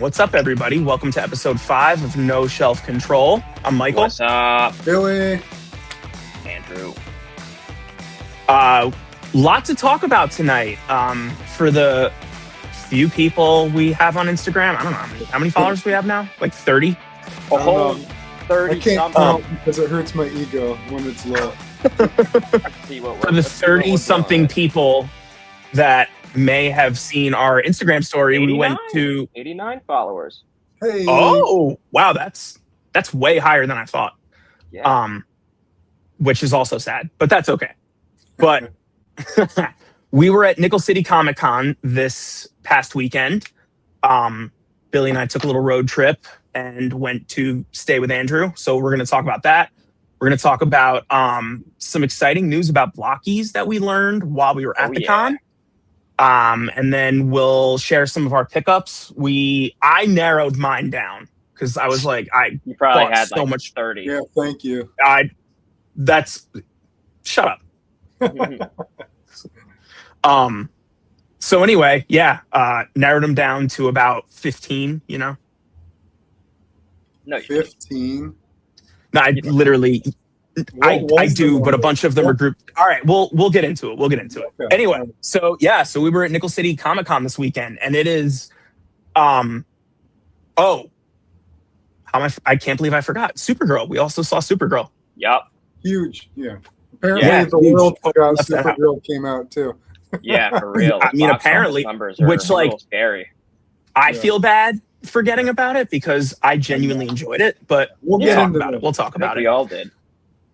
What's up, everybody? Welcome to episode 5 of No Shelf Control. I'm Michael. What's up? Billy. Andrew. Lot to talk about tonight. For the few people we have on Instagram, I don't know how many followers we have now? Like 30? A whole 30 I can't something. count because it hurts my ego when it's low. For the 30-something people that may have seen our Instagram story, 89? we went to 89 followers. Hey. Oh, wow, that's way higher than I thought. Yeah. Which is also sad, but that's okay. But we were at Nickel City Comic Con this past weekend. Billy and I took a little road trip and went to stay with Andrew. So we're going to talk about that. We're going to talk about some exciting news about Blokees that we learned while we were at the con. And then we'll share some of our pickups. I narrowed mine down because I was like, you probably had so like much 30. Yeah, thank you. Shut up. So anyway, narrowed them down to about 15, you know? No, 15? No, I literally, I do, but a bunch of them are grouped. All right, we'll get into it. Okay. Anyway, so we were at Nickel City Comic Con this weekend, and it is, I can't believe I forgot. Supergirl. We also saw Supergirl. Yep. Huge, yeah. Apparently the huge. world forgot Supergirl came out too. Yeah, for real. I mean, apparently, numbers are which a little scary. I feel bad forgetting about it because I genuinely enjoyed it, but we'll talk about it. We'll talk about it. We all did.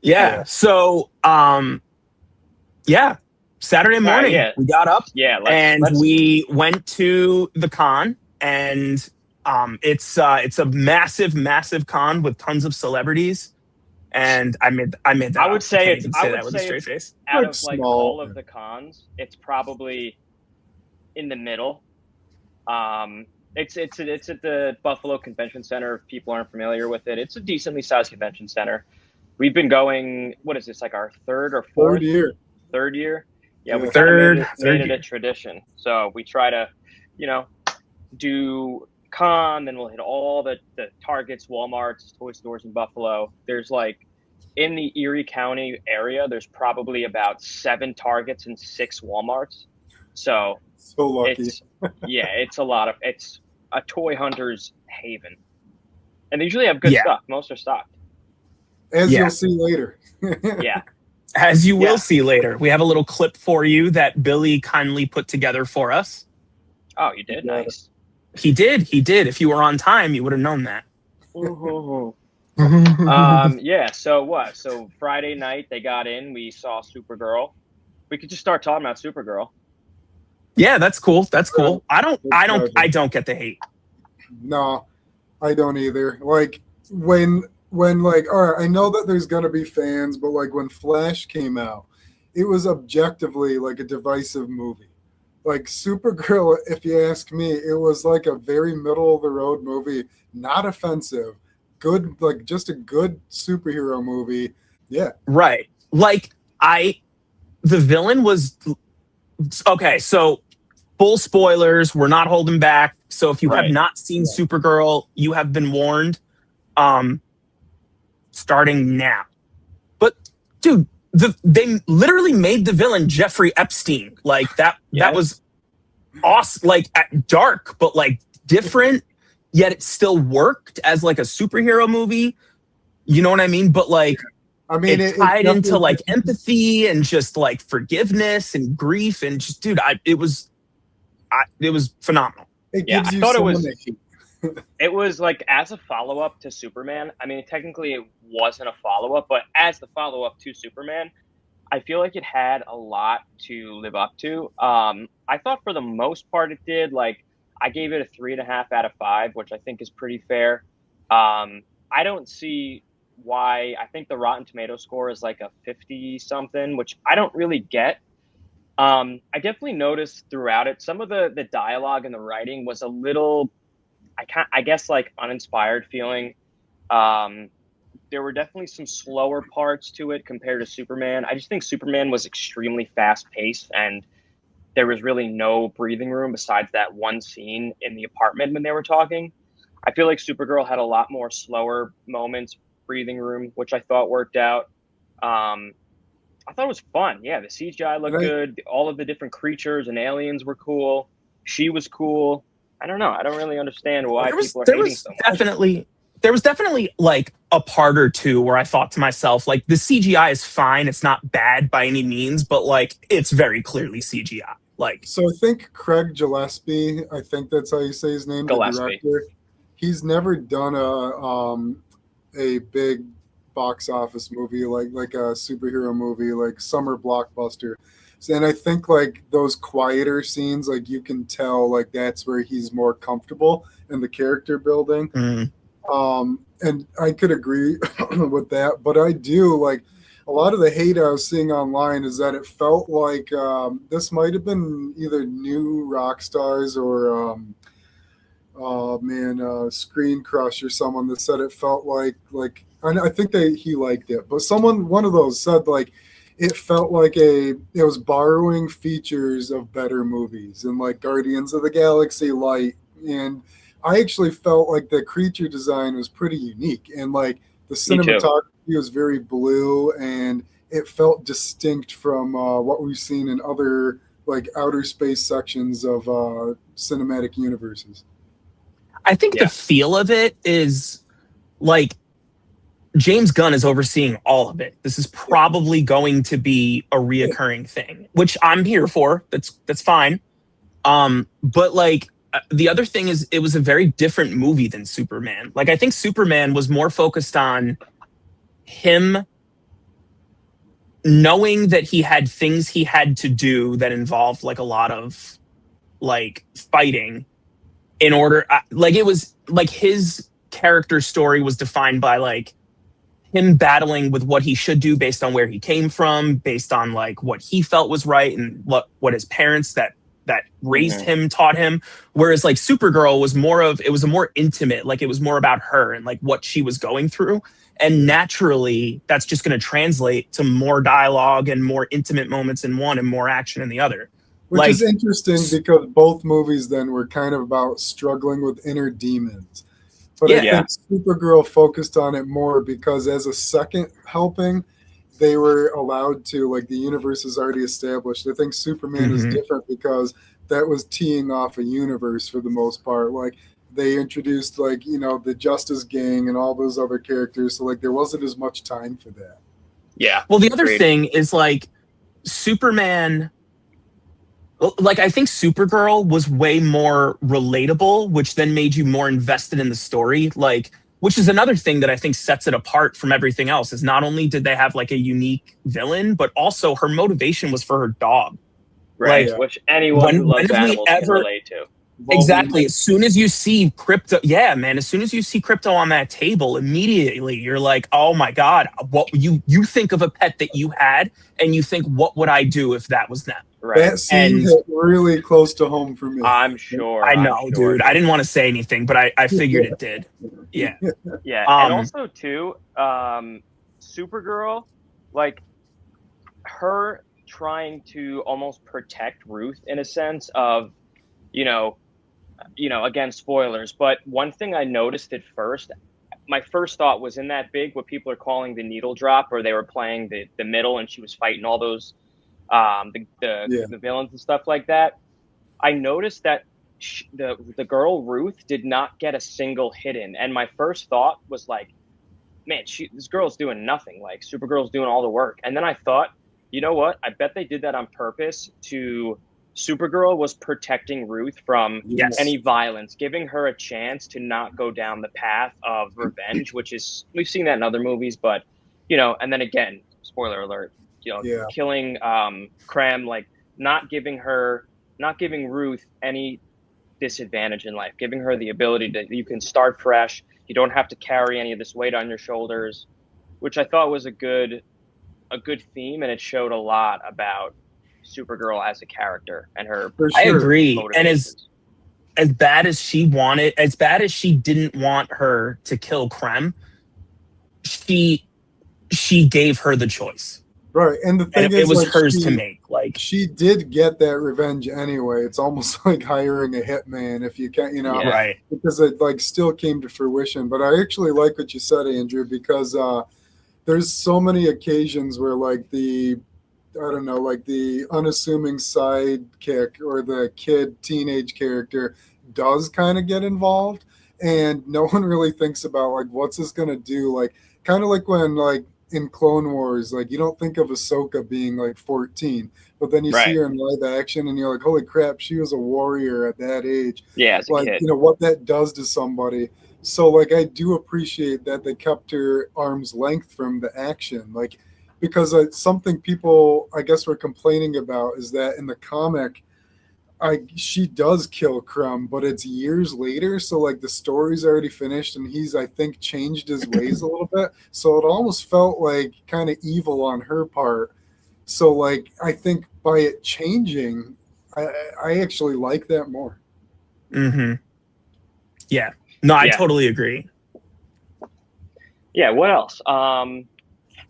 Yeah. So, Saturday morning we got up and we went to the con, and it's a massive, massive con with tons of celebrities. And I made that. I would say it's with a straight face. Out of like all of the cons, it's probably in the middle. It's at the Buffalo Convention Center. If people aren't familiar with it, it's a decently sized convention center. We've been going. What is this? Like our third or fourth year? Third year. Yeah, we made it a tradition. So we try to, do con, then we'll hit all the Targets, Walmarts, toy stores in Buffalo. There's like in the Erie County area, there's probably about 7 Targets and 6 Walmarts. So lucky. It's a toy hunter's haven. And they usually have good stuff. Most are stocked. As you'll see later. Yeah. As you will see later. We have a little clip for you that Billy kindly put together for us. Oh, you did? Nice. He did. If you were on time, you would have known that. So what? So Friday night they got in, we saw Supergirl. We could just start talking about Supergirl. Yeah, that's cool. I don't get the hate. No, I don't either. Like when like, all right, I know that there's gonna be fans, but like when Flash came out, it was objectively like a divisive movie. Like Supergirl, if you ask me, it was like a very middle of the road movie, not offensive, good, like just a good superhero movie. Yeah. Right. Like the villain was okay. So full spoilers. We're not holding back. So if you have not seen Supergirl, you have been warned. Starting now. But dude, they literally made the villain Jeffrey Epstein. Like that was awesome. Like dark, but like different, yet it still worked as like a superhero movie. You know what I mean? But like, I mean, it tied into like empathy and just like forgiveness and grief and just, dude, it was phenomenal. I thought it was like as a follow-up to Superman. I mean, technically it wasn't a follow-up, but as the follow-up to Superman, I feel like it had a lot to live up to. I thought for the most part it did. Like I gave it a 3.5 out of 5, which I think is pretty fair. I don't see why. I think the Rotten Tomato score is like a 50 something, which I don't really get. I definitely noticed throughout it, some of the dialogue and the writing was a little, I guess like uninspired feeling. There were definitely some slower parts to it compared to Superman. I just think Superman was extremely fast paced and there was really no breathing room besides that one scene in the apartment when they were talking. I feel like Supergirl had a lot more slower moments, breathing room, which I thought worked out. I thought it was fun. Yeah, the CGI looked good. All of the different creatures and aliens were cool. She was cool. I don't know. I don't really understand why people are hating so much. There was definitely like a part or two where I thought to myself, like, the CGI is fine. It's not bad by any means, but like, it's very clearly CGI. Like, so I think Craig Gillespie, I think that's how you say his name, the director. He's never done a big box office movie like a superhero movie, like summer blockbuster. And I think like those quieter scenes, like you can tell like that's where he's more comfortable in the character building. And I could agree with that, but I do like a lot of the hate I was seeing online is that it felt like this might have been either new rock stars or Screen Crush or someone that said it felt like I think he liked it, but one of those said like it felt like it was borrowing features of better movies and like Guardians of the Galaxy Light, and I actually felt like the creature design was pretty unique and like the cinematography was very blue and it felt distinct from what we've seen in other like outer space sections of cinematic universes. I think the feel of it is like James Gunn is overseeing all of it. This is probably going to be a reoccurring thing, which I'm here for. That's fine. But like the other thing is it was a very different movie than Superman. Like I think Superman was more focused on him knowing that he had things he had to do that involved like a lot of like fighting in order, like it was like his character story was defined by like him battling with what he should do based on where he came from, based on like what he felt was right and what his parents that raised him taught him. Whereas like Supergirl was a more intimate, like it was more about her and like what she was going through. And naturally that's just going to translate to more dialogue and more intimate moments in one and more action in the other. Which is interesting because both movies then were kind of about struggling with inner demons. But I think Supergirl focused on it more because as a second helping, they were allowed to, like the universe is already established. I think Superman is different because that was teeing off a universe for the most part. Like they introduced like, you know, the Justice Gang and all those other characters. So like there wasn't as much time for that. Yeah. Well, the other thing is like Superman... Like, I think Supergirl was way more relatable, which then made you more invested in the story. Like, which is another thing that I think sets it apart from everything else is not only did they have like a unique villain, but also her motivation was for her dog. Right. Like, which anyone who loves animals can relate to. Exactly. As soon as you see Crypto, as soon as you see Crypto on that table, immediately you're like, oh my God, what you think of a pet that you had and you think, what would I do if that was them? Right. That scene hit really close to home for me. I'm sure. I know, dude. I didn't want to say anything, but I figured it did. Yeah. Yeah. And also, too, Supergirl, like her trying to almost protect Ruth in a sense of, you know, again, spoilers. But one thing I noticed at first, my first thought was in that big, what people are calling the needle drop, where they were playing the middle and she was fighting all those the villains and stuff like that. I noticed that the girl Ruth did not get a single hit in, and my first thought was like, man, this girl's doing nothing. Like Supergirl's doing all the work. And then I thought, you know what? I bet they did that on purpose to Supergirl was protecting Ruth from any violence, giving her a chance to not go down the path of revenge, which is, we've seen that in other movies, but, you know, and then again, spoiler alert, you know, killing Krem, like not giving Ruth any disadvantage in life, giving her the ability that you can start fresh. You don't have to carry any of this weight on your shoulders, which I thought was a good theme. And it showed a lot about Supergirl as a character and her. I agree. And as bad as she didn't want her to kill Krem, she gave her the choice. Right, and the thing And is, it was like, hers to make. Like, she did get that revenge anyway. It's almost like hiring a hitman if you can't, Yeah. right. because it like still came to fruition. But I actually like what you said, Andrew, because there's so many occasions where like I don't know, like the unassuming sidekick or the kid teenage character does kind of get involved, and no one really thinks about like what's this gonna do. Like kind of like when like in Clone Wars, like you don't think of Ahsoka being like 14, but then you see Right. her in live action and you're like, holy crap, she was a warrior at that age. Yeah, as a Like, kid. what that does to somebody. So like I do appreciate that they kept her arm's length from the action. Like because something people I guess were complaining about is that in the comic she does kill Crumb, but it's years later, so like the story's already finished and he's I think changed his ways a little bit. So it almost felt like kind of evil on her part. So like I think by it changing, I actually like that more. Mm-hmm. Yeah. No, I Yeah. totally agree. Yeah, what else?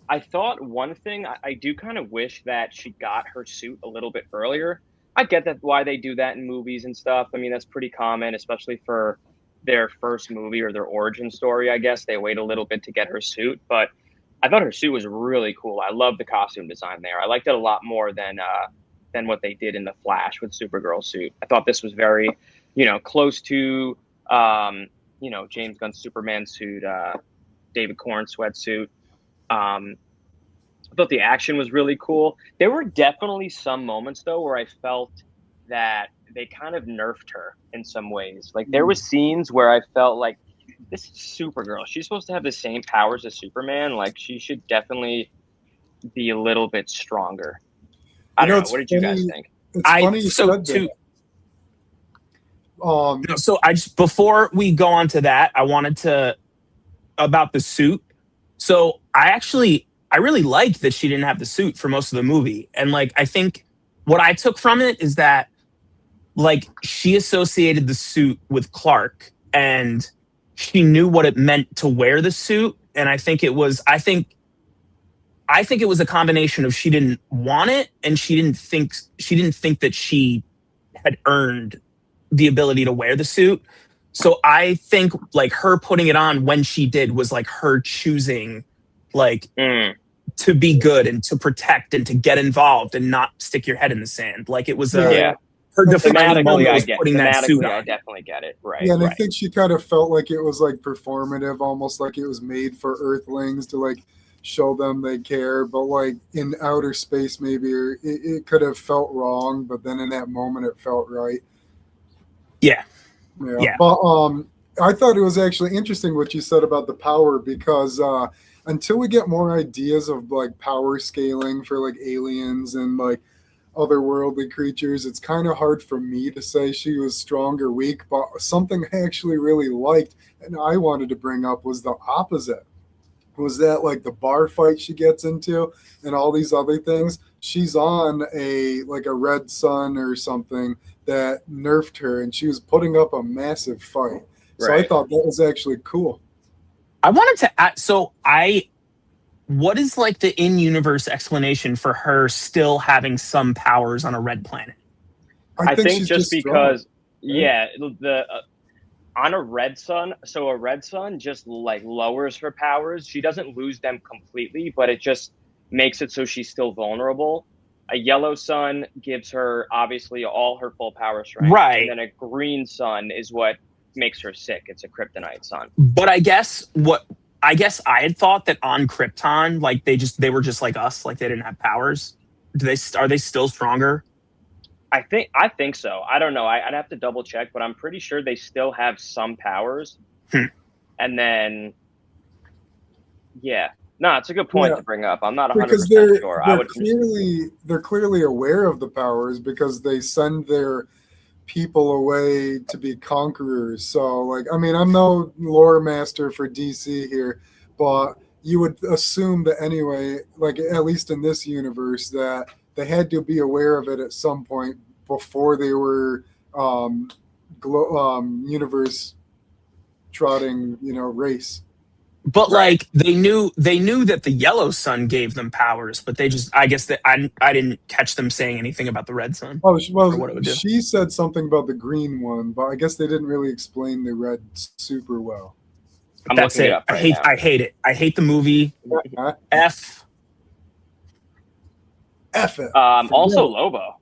I thought one thing, I do kind of wish that she got her suit a little bit earlier. I get that why they do that in movies and stuff. I mean, that's pretty common, especially for their first movie or their origin story, I guess. They wait a little bit to get her suit, but I thought her suit was really cool. I love the costume design there. I liked it a lot more than what they did in The Flash with Supergirl's suit. I thought this was very, close to, James Gunn's Superman suit, David Corn sweatsuit. I thought the action was really cool. There were definitely some moments though where I felt that they kind of nerfed her in some ways. Like there was scenes where I felt like this is Supergirl. She's supposed to have the same powers as Superman. Like she should definitely be a little bit stronger. I don't know. What did you guys think? It's funny you said too. that. So I just before we go on to that, I wanted to about the suit. So I really liked that she didn't have the suit for most of the movie. And like I think what I took from it is that like she associated the suit with Clark and she knew what it meant to wear the suit. And I think it was it was a combination of she didn't want it and she didn't think that she had earned the ability to wear the suit. So I think like her putting it on when she did was like her choosing like to be good and to protect and to get involved and not stick your head in the sand. Like it was her defining moment was putting that suit on. I definitely get it. Right. Yeah, and right. I think she kind of felt like it was like performative, almost like it was made for Earthlings to like show them they care, but like in outer space maybe it could have felt wrong, but then in that moment it felt right. Yeah. But I thought it was actually interesting what you said about the power because until we get more ideas of like power scaling for like aliens and like otherworldly creatures, it's kind of hard for me to say she was strong or weak. But something I actually really liked and I wanted to bring up was the opposite. Was that like the bar fight she gets into and all these other things? She's on a red sun or something that nerfed her and she was putting up a massive fight. So I thought that was actually cool. I wanted to add, what is like the in-universe explanation for her still having some powers on a red planet? I think just because, on a red sun, so a red sun just like lowers her powers. She doesn't lose them completely, but it just makes it so she's still vulnerable. A yellow sun gives her obviously all her full power strength. Right. And then a green sun is what makes her sick. It's a kryptonite sun. But I guess I had thought that on Krypton, like they were just like us, like they didn't have powers. Are they still stronger? I think so. I don't know. I'd have to double check, but I'm pretty sure they still have some powers. And then, no, it's a good point to bring up. I'm not 100% sure. They're clearly aware of the powers because they send their people away to be conquerors. So, like, I mean, I'm no lore master for DC here, but you would assume that anyway, like at least in this universe, that they had to be aware of it at some point before they were universe trotting, race. But like they knew that the yellow sun gave them powers, but they just I guess that I didn't catch them saying anything about the red sun. Oh, what it would do. she said something about the green one, but I guess they didn't really explain the red super well. That's it. I hate it. I hate the movie. F it. Also Lobo.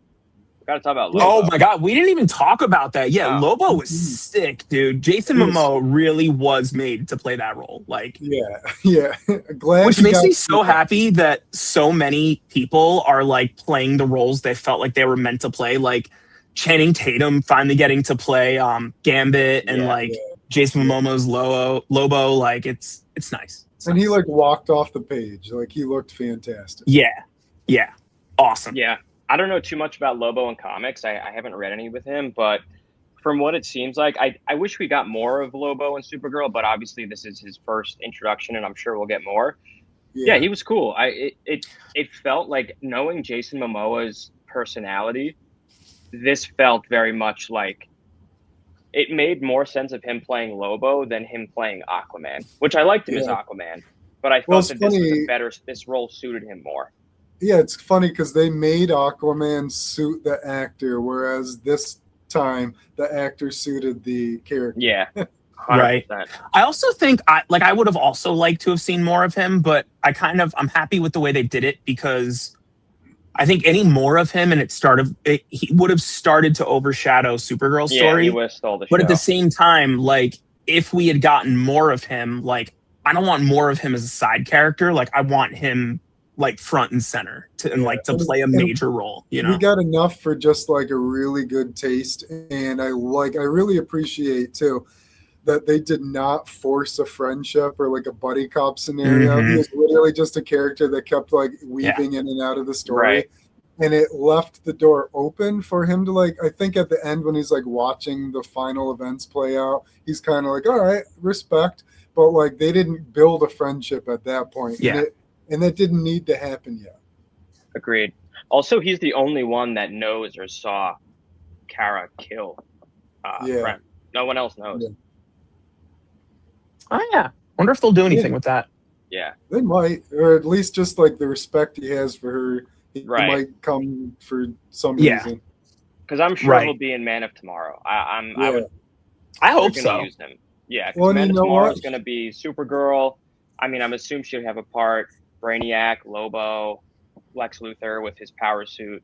Gotta talk about Lobo. Oh my god, we didn't even talk about that. Yeah, Lobo was sick, dude. Jason Momoa really was made to play that role. Like, yeah. Glad. Which makes me so happy that so many people are like playing the roles they felt like they were meant to play. Like Channing Tatum finally getting to play Gambit, and Jason Momoa's Lobo. Like it's nice. And he like walked off the page. Like he looked fantastic. Yeah, awesome. Yeah. I don't know too much about Lobo in comics. I haven't read any with him, but from what it seems like, I wish we got more of Lobo and Supergirl, but obviously this is his first introduction, and I'm sure we'll get more. Yeah, he was cool. It felt like, knowing Jason Momoa's personality, this felt very much like it made more sense of him playing Lobo than him playing Aquaman, which I liked him as Aquaman, but I thought that this role suited him more. Yeah, it's funny because they made Aquaman suit the actor, whereas this time the actor suited the character. Yeah, 100%. Right. I also think I would have also liked to have seen more of him, but I'm happy with the way they did it, because I think any more of him and he would have started to overshadow Supergirl's story. He would have stole the show. But at the same time, like, if we had gotten more of him, like, I don't want more of him as a side character. Like, I want him like front and center to play a major role. You know, we got enough for just like a really good taste, and I really appreciate too that they did not force a friendship or like a buddy cop scenario. He was literally just a character that kept like weaving in and out of the story. And it left the door open for him to, like, I think at the end when he's like watching the final events play out, he's kind of like, all right, respect. But like they didn't build a friendship at that point. And that didn't need to happen yet. Agreed. Also, he's the only one that knows or saw Kara kill Brent. No one else knows. Oh, yeah. Wonder if they'll do anything with that. Yeah. They might, or at least just like the respect he has for her. He might come for some reason. Because I'm sure he'll be in Man of Tomorrow. I hope so. Use him. Yeah, because Man of Tomorrow is going to be Supergirl. I mean, I'm assuming she'll have a part. Brainiac, Lobo, Lex Luthor with his power suit.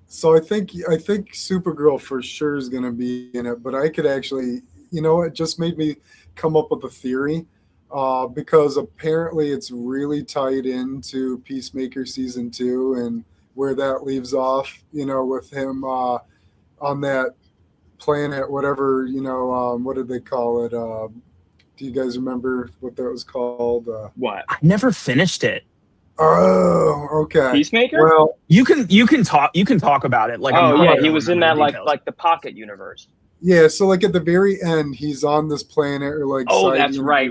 So I think Supergirl for sure is going to be in it, but I could actually, it just made me come up with a theory, because apparently it's really tied into Peacemaker season 2 and where that leaves off, with him on that planet, whatever, what did they call it? Do you guys remember what that was called? What? I never finished it. Oh, okay. Peacemaker? Well, you can talk about it. Like, he was in that like the Pocket universe. Yeah, so like at the very end, he's on this planet or like. Oh, that's right.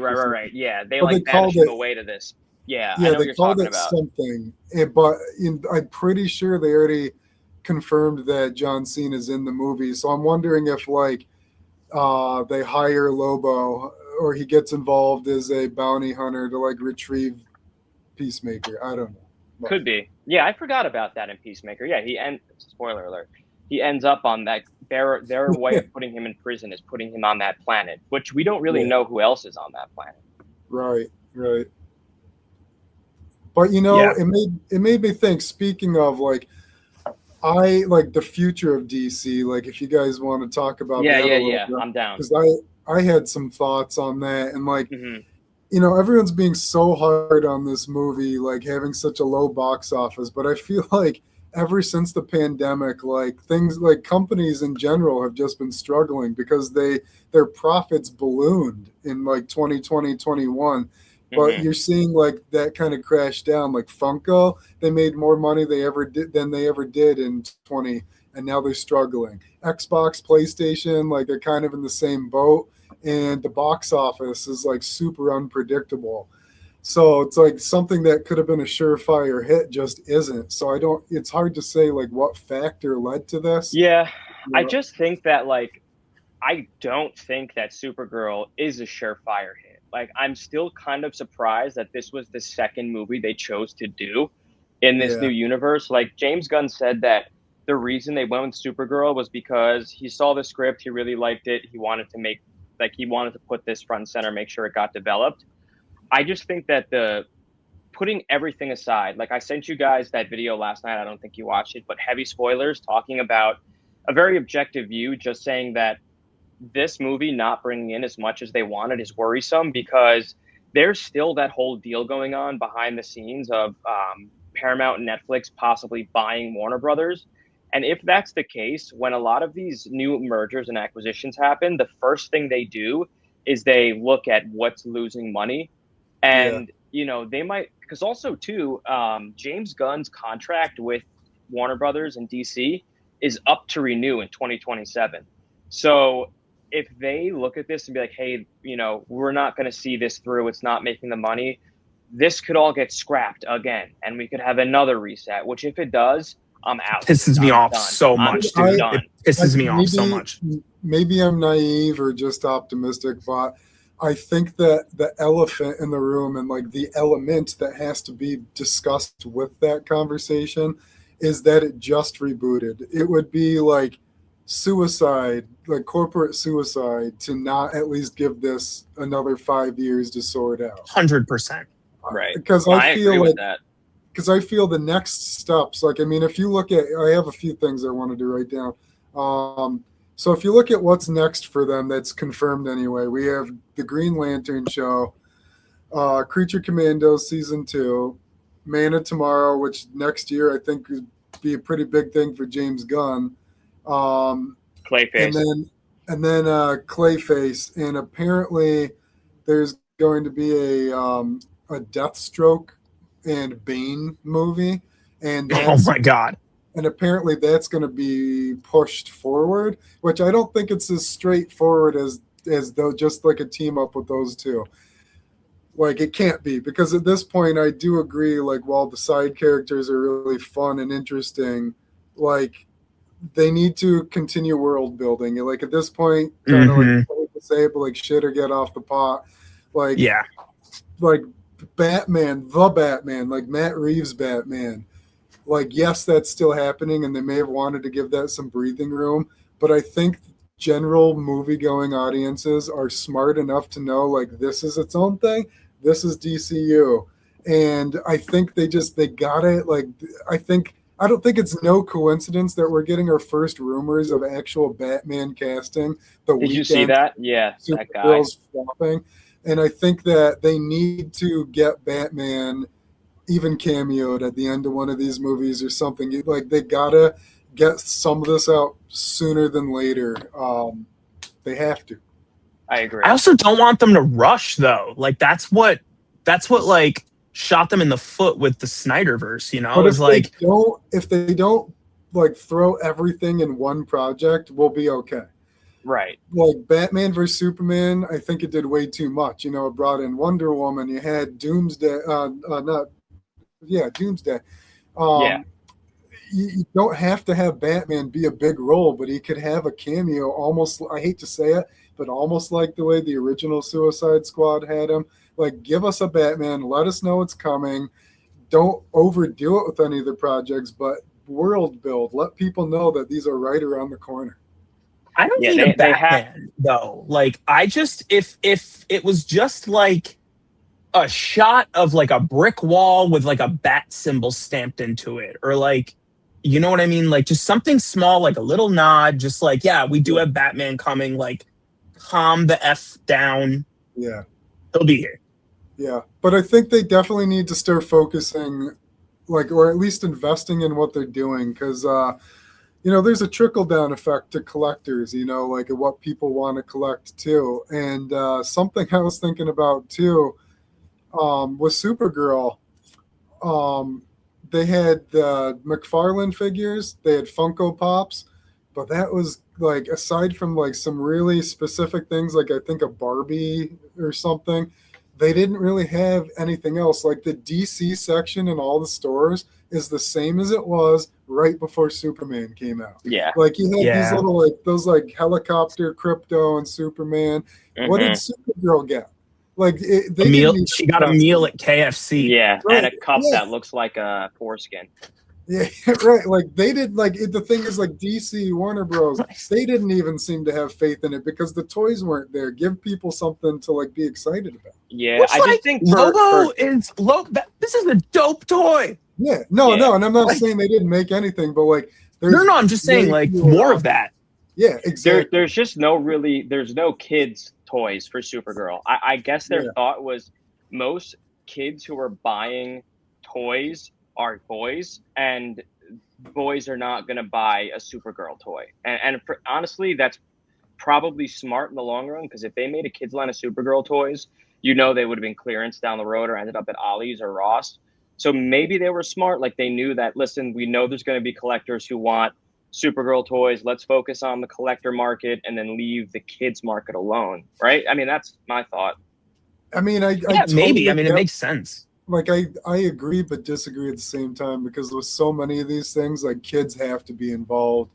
Yeah, they banished him away to this. Yeah, I know what you're talking about. Something, but I'm pretty sure they already confirmed that John Cena's in the movie. So I'm wondering if like they hire Lobo, or he gets involved as a bounty hunter to like retrieve Peacemaker. I don't know. But. Could be. Yeah, I forgot about that in Peacemaker. Yeah, spoiler alert. He ends up on that. Their way of putting him in prison is putting him on that planet, which we don't really know who else is on that planet. Right. But it made me think. Speaking of like, I like the future of DC. Like, if you guys want to talk about that a little bit, I'm down. Because I had some thoughts on that, and like, everyone's being so hard on this movie, like having such a low box office. But I feel like ever since the pandemic, like things like companies in general have just been struggling because their profits ballooned in like 2020, 21. But you're seeing like that kind of crash down. Like Funko, they made more money than they ever did in 20, and now they're struggling. Xbox, PlayStation, like they're kind of in the same boat, and the box office is like super unpredictable. So it's like something that could have been a surefire hit just isn't. So it's hard to say like what factor led to this. Yeah, I just think that like, I don't think that Supergirl is a surefire hit. like I'm still kind of surprised that this was the second movie they chose to do in this new universe. Like James Gunn said that the reason they went with Supergirl was because he saw the script, he really liked it, he wanted to put this front and center, make sure it got developed. I just think that putting everything aside, like I sent you guys that video last night, I don't think you watched it, but heavy spoilers talking about a very objective view, just saying that this movie not bringing in as much as they wanted is worrisome because there's still that whole deal going on behind the scenes of Paramount and Netflix possibly buying Warner Brothers. And if that's the case, when a lot of these new mergers and acquisitions happen, the first thing they do is they look at what's losing money. And, they might, because also too, James Gunn's contract with Warner Brothers and DC is up to renew in 2027. So if they look at this and be like, hey, we're not going to see this through, it's not making the money, this could all get scrapped again. And we could have another reset, which if it does, I'm out. Pisses me off so much, dude. It pisses me off so much. Maybe I'm naive or just optimistic, but I think that the elephant in the room and like the element that has to be discussed with that conversation is that it just rebooted. It would be like suicide, like corporate suicide, to not at least give this another 5 years to sort out. 100%. Right. Because I feel like that. Because I feel the next steps, like, I mean, if you look at, I have a few things I wanted to write down. So if you look at what's next for them, that's confirmed anyway. We have the Green Lantern show, Creature Commandos Season 2, Man of Tomorrow, which next year I think would be a pretty big thing for James Gunn. Clayface. And then Clayface. And apparently there's going to be a Deathstroke and Bane movie. And oh my God. And apparently that's going to be pushed forward, which I don't think it's as straightforward as though just like a team up with those two. Like it can't be, because at this point I do agree, like while the side characters are really fun and interesting, like they need to continue world building. Like at this point, kind of like to say it, but like shit or get off the pot. Like like Batman, like Matt Reeves Batman. Like, yes, that's still happening, and they may have wanted to give that some breathing room, but I think general movie-going audiences are smart enough to know, like, this is its own thing, this is DCU, and I think they got it. Like, I don't think it's no coincidence that we're getting our first rumors of actual Batman casting. Did you see that? Yeah, that guy. Supergirl's flopping, and I think that they need to get Batman even cameoed at the end of one of these movies or something. Like they gotta get some of this out sooner than later. They have to. I agree. I also don't want them to rush though. Like that's what like shot them in the foot with the Snyderverse, But it's like if they don't like throw everything in one project, we'll be okay. Right. Like Batman vs Superman, I think it did way too much. It brought in Wonder Woman, you had Doomsday, Doomsday. You don't have to have Batman be a big role, but he could have a cameo almost, I hate to say it, but almost like the way the original Suicide Squad had him. Like, give us a Batman, let us know it's coming. Don't overdo it with any of the projects, but world build. Let people know that these are right around the corner. I don't need a Batman, though. Like, I just, if it was just like a shot of like a brick wall with like a bat symbol stamped into it, or like, you know what I mean? Like just something small, like a little nod, just like, yeah, we do have Batman coming, like calm the F down. Yeah. He'll be here. Yeah. But I think they definitely need to start focusing, like, or at least investing in what they're doing. Cause, there's a trickle down effect to collectors, like what people want to collect too. And something I was thinking about too, with Supergirl, they had the McFarlane figures, they had Funko Pops, but that was like, aside from like some really specific things, like I think a Barbie or something, they didn't really have anything else. Like the DC section in all the stores is the same as it was right before Superman came out. Yeah. Like you had these little, like those like helicopter Crypto and Superman. What did Supergirl get? Like A they meal. didn't even She got a test meal it. at KFC. Yeah, Right, and a cup yeah. that looks like a foreskin. Yeah, right. Like they did. Like the thing is, like DC, Warner Bros. Nice. They didn't even seem to have faith in it because the toys weren't there. Give people something to like be excited about. Yeah, Which, I like, just think Lobo is this is a dope toy. Yeah, no, Yeah. and I'm not Like- saying they didn't make anything, but like, there's No, I'm just saying, way like, fewer more of options. that. Yeah, exactly. there's just there's no kids toys for Supergirl. I guess their Yeah. thought was most kids who are buying toys are boys, and boys are not going to buy a Supergirl toy. And honestly, that's probably smart in the long run, because if they made a kids line of Supergirl toys, they would have been clearance down the road or ended up at Ollie's or Ross. So maybe they were smart. Like, they knew that, listen, we know there's going to be collectors who want Supergirl toys. Let's focus on the collector market and then leave the kids market alone. Right? I mean, that's my thought. I mean, I Yeah, totally maybe. I mean, it get- makes sense. like I agree but disagree at the same time, because with so many of these things, like, kids have to be involved.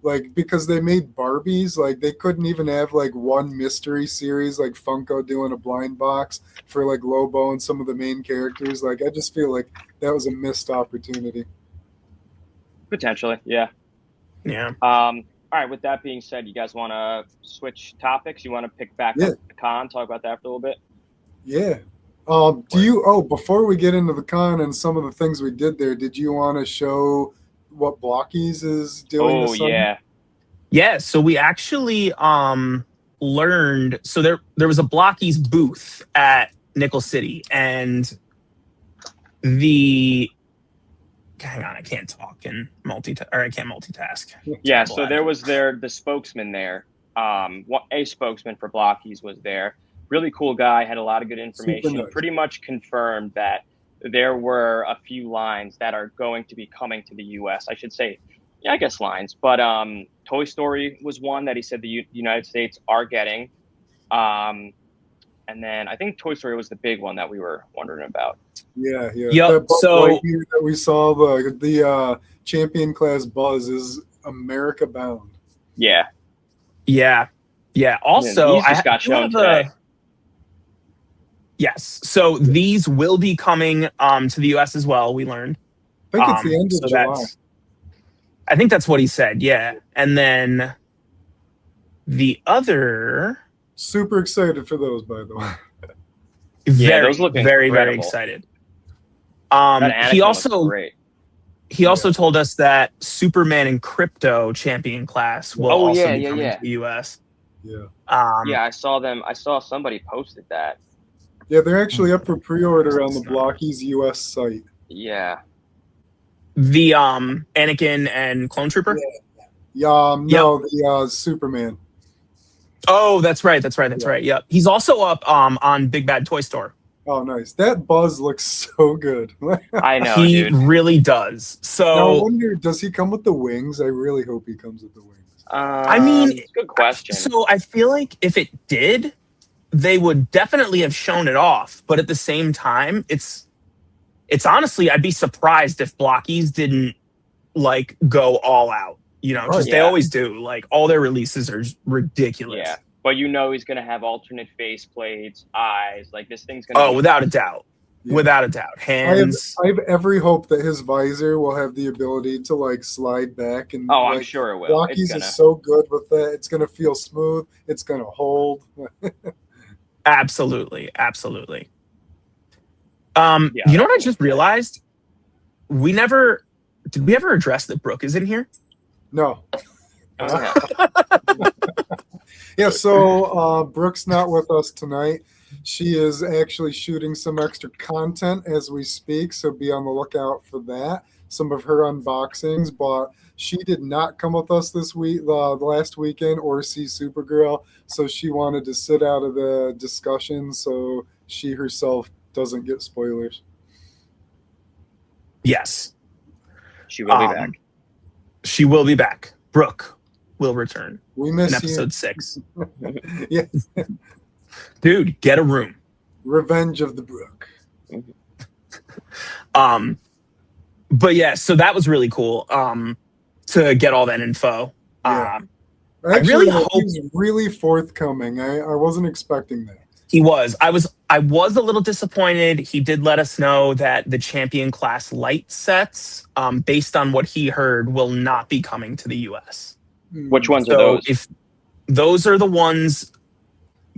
Like, because they made Barbies, like they couldn't even have like one mystery series like Funko doing a blind box for like Lobo and some of the main characters. Like, I just feel like that was a missed opportunity. Potentially, yeah. Yeah. All right. With that being said, you guys want to switch topics? You want to pick back Yeah. up the con, talk about that for a little bit? Yeah. Before we get into the con and some of the things we did there, did you want to show what Blokees is doing Oh this summer? yeah. Yeah, so we actually learned, so there was a Blokees booth at Nickel City, and hang on, I can't talk and I can't multitask. Yeah, Terrible so at there it. was the spokesman there. A spokesman for Blokees was there. Really cool guy, had a lot of good information. nice. Pretty much confirmed that there were a few lines that are going to be coming to the U.S. I should say, yeah, I guess lines. But Toy Story was one that he said the United States are getting. And then I think Toy Story was the big one that we were wondering about. Yeah. Yep, That Buzz so- Lightyear that we saw, the champion class Buzz is America bound. Yeah. Yeah. Also, these just got shown today. Yes. So these will be coming to the US as well, we learned. I think it's the end of So July. I think that's what he said, yeah. And then the other, Super excited for those, by the way. very, those look very, very incredible. excited. That Anakin He looks also great. told us that Superman and Crypto champion class will Oh, also yeah, be yeah, coming yeah. to the US. Yeah. Yeah, I saw them. I saw somebody posted that. Yeah, they're actually up for pre-order on the Blokees US site. Yeah. The Anakin and Clone Trooper. No, the Superman. Oh, that's right. Yep. He's also up on Big Bad Toy Store. Oh, nice. That Buzz looks so good. I know, He dude. really does. Now, I So wonder, does he come with the wings? I really hope he comes with the wings. I mean, good question. So I feel like if it did, they would definitely have shown it off. But at the same time, it's honestly, I'd be surprised if Blokees didn't like go all out. You know, just they yeah. always do. Like, all their releases are ridiculous. Yeah, but he's gonna have alternate face plates, eyes. Like, this thing's gonna. Oh, be without a doubt. Yeah. Without a doubt. Hands. I have every hope that his visor will have the ability to like slide back and. Oh, I'm like, sure it will. Blokees It's gonna. is so good with that. It's gonna feel smooth. It's gonna hold. Absolutely. Yeah, You know what I just realized? Did we ever address that Brooke is in here? No. Oh, yeah. Yeah, so Brooke's not with us tonight. She is actually shooting some extra content as we speak, so be on the lookout for that. Some of her unboxings, but she did not come with us this week, the last weekend, or see Supergirl, so she wanted to sit out of the discussion so she herself doesn't get spoilers. Yes. She will be back. She will be back. Brooke will return We in miss episode 6. you. Yeah, Dude, get a room. Revenge of the Brooke. But yeah, so that was really cool to get all that info. Yeah. I really Actually, hope- he's really forthcoming. I wasn't expecting that. He was. I was a little disappointed. He did let us know that the champion class light sets, based on what he heard, will not be coming to the US. Which ones are So those? if those are the ones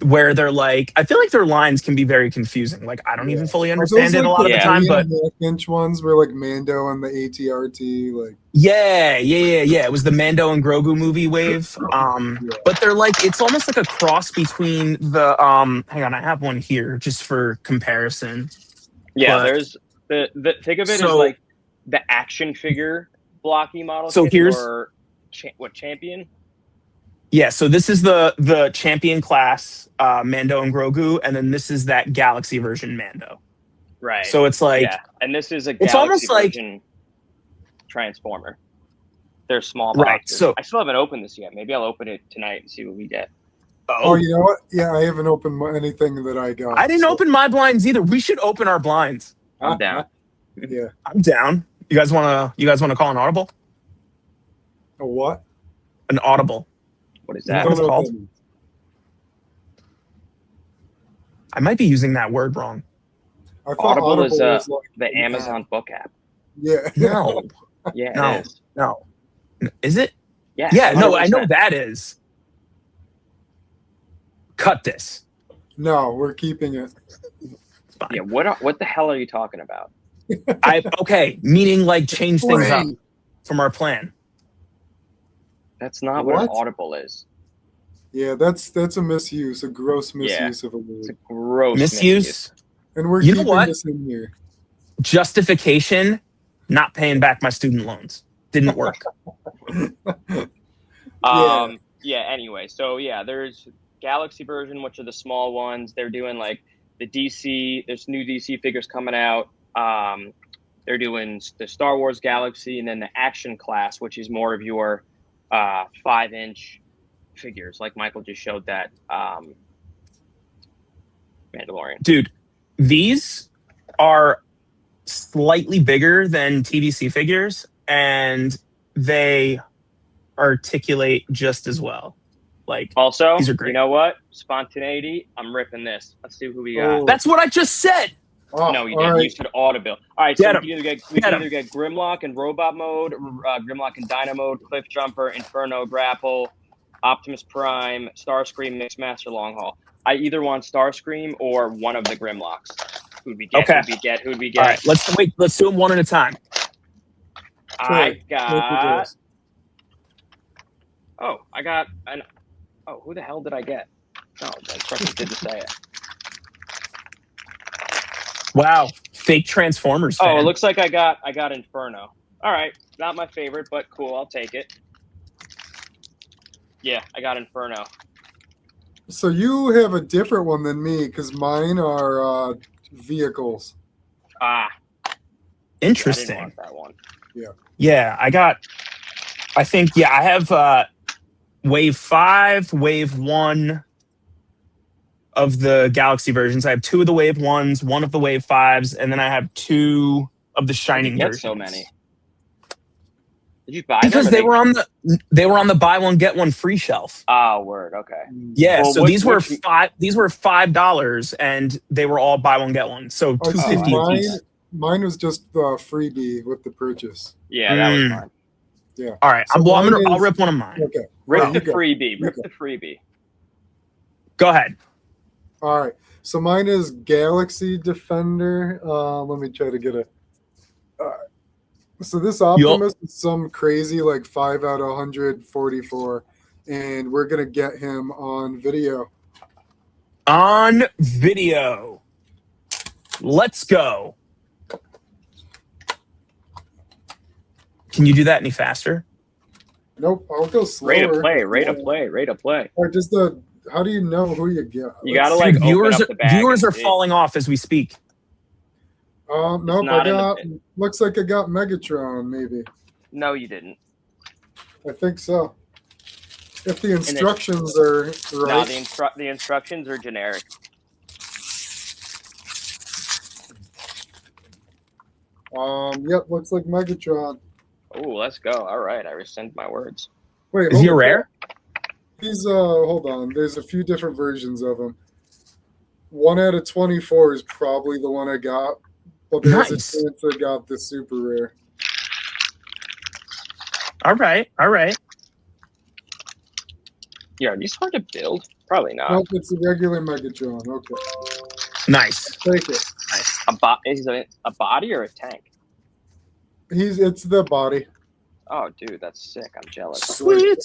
where they're like, I feel like their lines can be very confusing. Like I don't even fully understand it a lot of the time, but 3.5-inch ones were like Mando and the ATRT, like yeah. It was the Mando and Grogu movie wave. But they're like, it's almost like a cross between the hang on, I have one here just for comparison. Yeah, But- there's the think of it as like the action figure blocky model. So kit here's- or champion. Yeah, so this is the champion class Mando and Grogu, and then this is that Galaxy version Mando. Right. So it's like and this is a it's Galaxy almost like- version Transformer. They're small Right, boxes. so- I still haven't opened this yet. Maybe I'll open it tonight and see what we get. oh, you know what? Yeah, I haven't opened anything that I got. I didn't open my blinds either. We should open our blinds. I'm down. Yeah. I'm down. You guys wanna call an audible? A what? An audible. What is I that? don't know. what called? that means. I might be using that word wrong. I thought Audible is was like the Amazon book app. yeah. No. Yeah, No. it is. No. Is it? Yeah. Yeah, no, I know 100%. that is. Cut this. No, we're keeping it. Fine. Yeah. What the hell are you talking about? Okay, meaning like change things up Wait. from our plan. That's not what an What? Audible is. Yeah, that's a misuse, a gross misuse of a It's a word. gross Misuse, And we're You know keeping what? this in here. justification, not paying back my student loans. Didn't work. Yeah. Anyway, so yeah, there's Galaxy version, which are the small ones. They're doing like the DC. There's new DC figures coming out. They're doing the Star Wars Galaxy, and then the Action class, which is more of your 5-inch figures, like Michael just showed that Mandalorian. Dude, these are slightly bigger than TVC figures, and they articulate just as well. Like, Also, These are great. you know what? Spontaneity. I'm ripping this. Let's see who we got. Oh. that's what I just said. Oh, No, you all didn't. right. You said Audible. All right, so Get we 'em. can Get 'em. either get Grimlock and Robot Mode, Grimlock and Dino Mode, Cliff Jumper, Inferno Grapple, Optimus Prime, Starscream, Mixmaster Long Haul. I either want Starscream or one of the Grimlocks. Who'd we get? Okay. Who'd we get? All right, let's do them one at a time. I Troy, got. Troy, Oh, I got an. Oh, who the hell did I get? No, the instructions didn't say it. Wow, fake Transformers fan. Oh, it looks like I got Inferno. All right, not my favorite, but cool. I'll take it. Yeah, I got Inferno. So you have a different one than me because mine are vehicles. I didn't Interesting. want that one. Yeah, I have Wave 5, Wave 1 of the Galaxy versions. I have 2 of the Wave 1s, 1 of the Wave 5s, and then I have 2 of the Shining Did you get versions. so many? Did you buy them? Because or they were on the buy one get one free shelf. Oh, word. Okay. Yeah, Well, so which- these were which- $5 and they were all buy one get one. So Oh, see, $2.50 a piece. mine was just the freebie with the purchase. Yeah, that was Mm. fine. All right, So I'll is- rip one of mine. Okay. Rip Right, the you go. freebie. Rip Okay. the freebie. Go ahead. All right. So mine is Galaxy Defender. Let me try to get a. So this Optimus is some crazy like 5 out of 144, and we're gonna get him on video. On video. Let's go. Can you do that any faster? Nope, I'll go slower. Rate of play. Rate of play. Rate of play. Or just the. How do you know who you get? You gotta, Let's like, see. open viewers up the bag viewers and are see. falling off as we speak. Nope, not I in the got. pit. Looks like I got Megatron. Maybe. No, you didn't. I think so. If the instructions are No, right. the instructions are generic. Yep, looks like Megatron. Oh, let's go. All right, I rescind my words. Wait, Is he a hold on. rare? He's hold on. There's a few different versions of him. 1 out of 24 is probably the one I got, but there's Nice. a chance I got the super rare. All right. Yeah, are these hard to build? Probably not. Nope, it's a regular Megatron. Okay, Nice. take it. Nice. Is it a body or a tank? It's the body. Oh, dude, that's sick. I'm jealous. Sweet.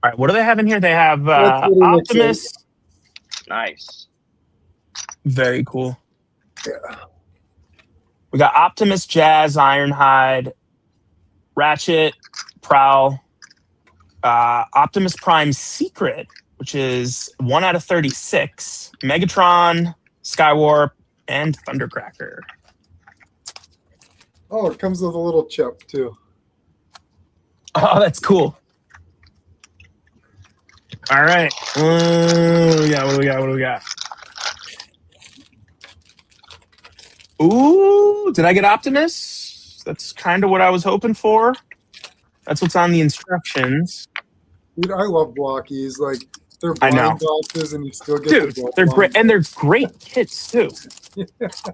All right, what do they have in here? They have That's what it looks Optimus. Nice. Very cool. Yeah. We got Optimus, Jazz, Ironhide, Ratchet, Prowl, Optimus Prime Secret, which is 1 out of 36, Megatron, Skywarp, and Thundercracker. Oh, it comes with a little chip too. Oh, that's cool. All right. What do we got? Ooh, did I get Optimus? That's kind of what I was hoping for. That's what's on the instructions. Dude, I love Blokees. Like, they're I know. blind boxes and you still get Dude, the gold they're line. great, and they're great kits too. Yeah,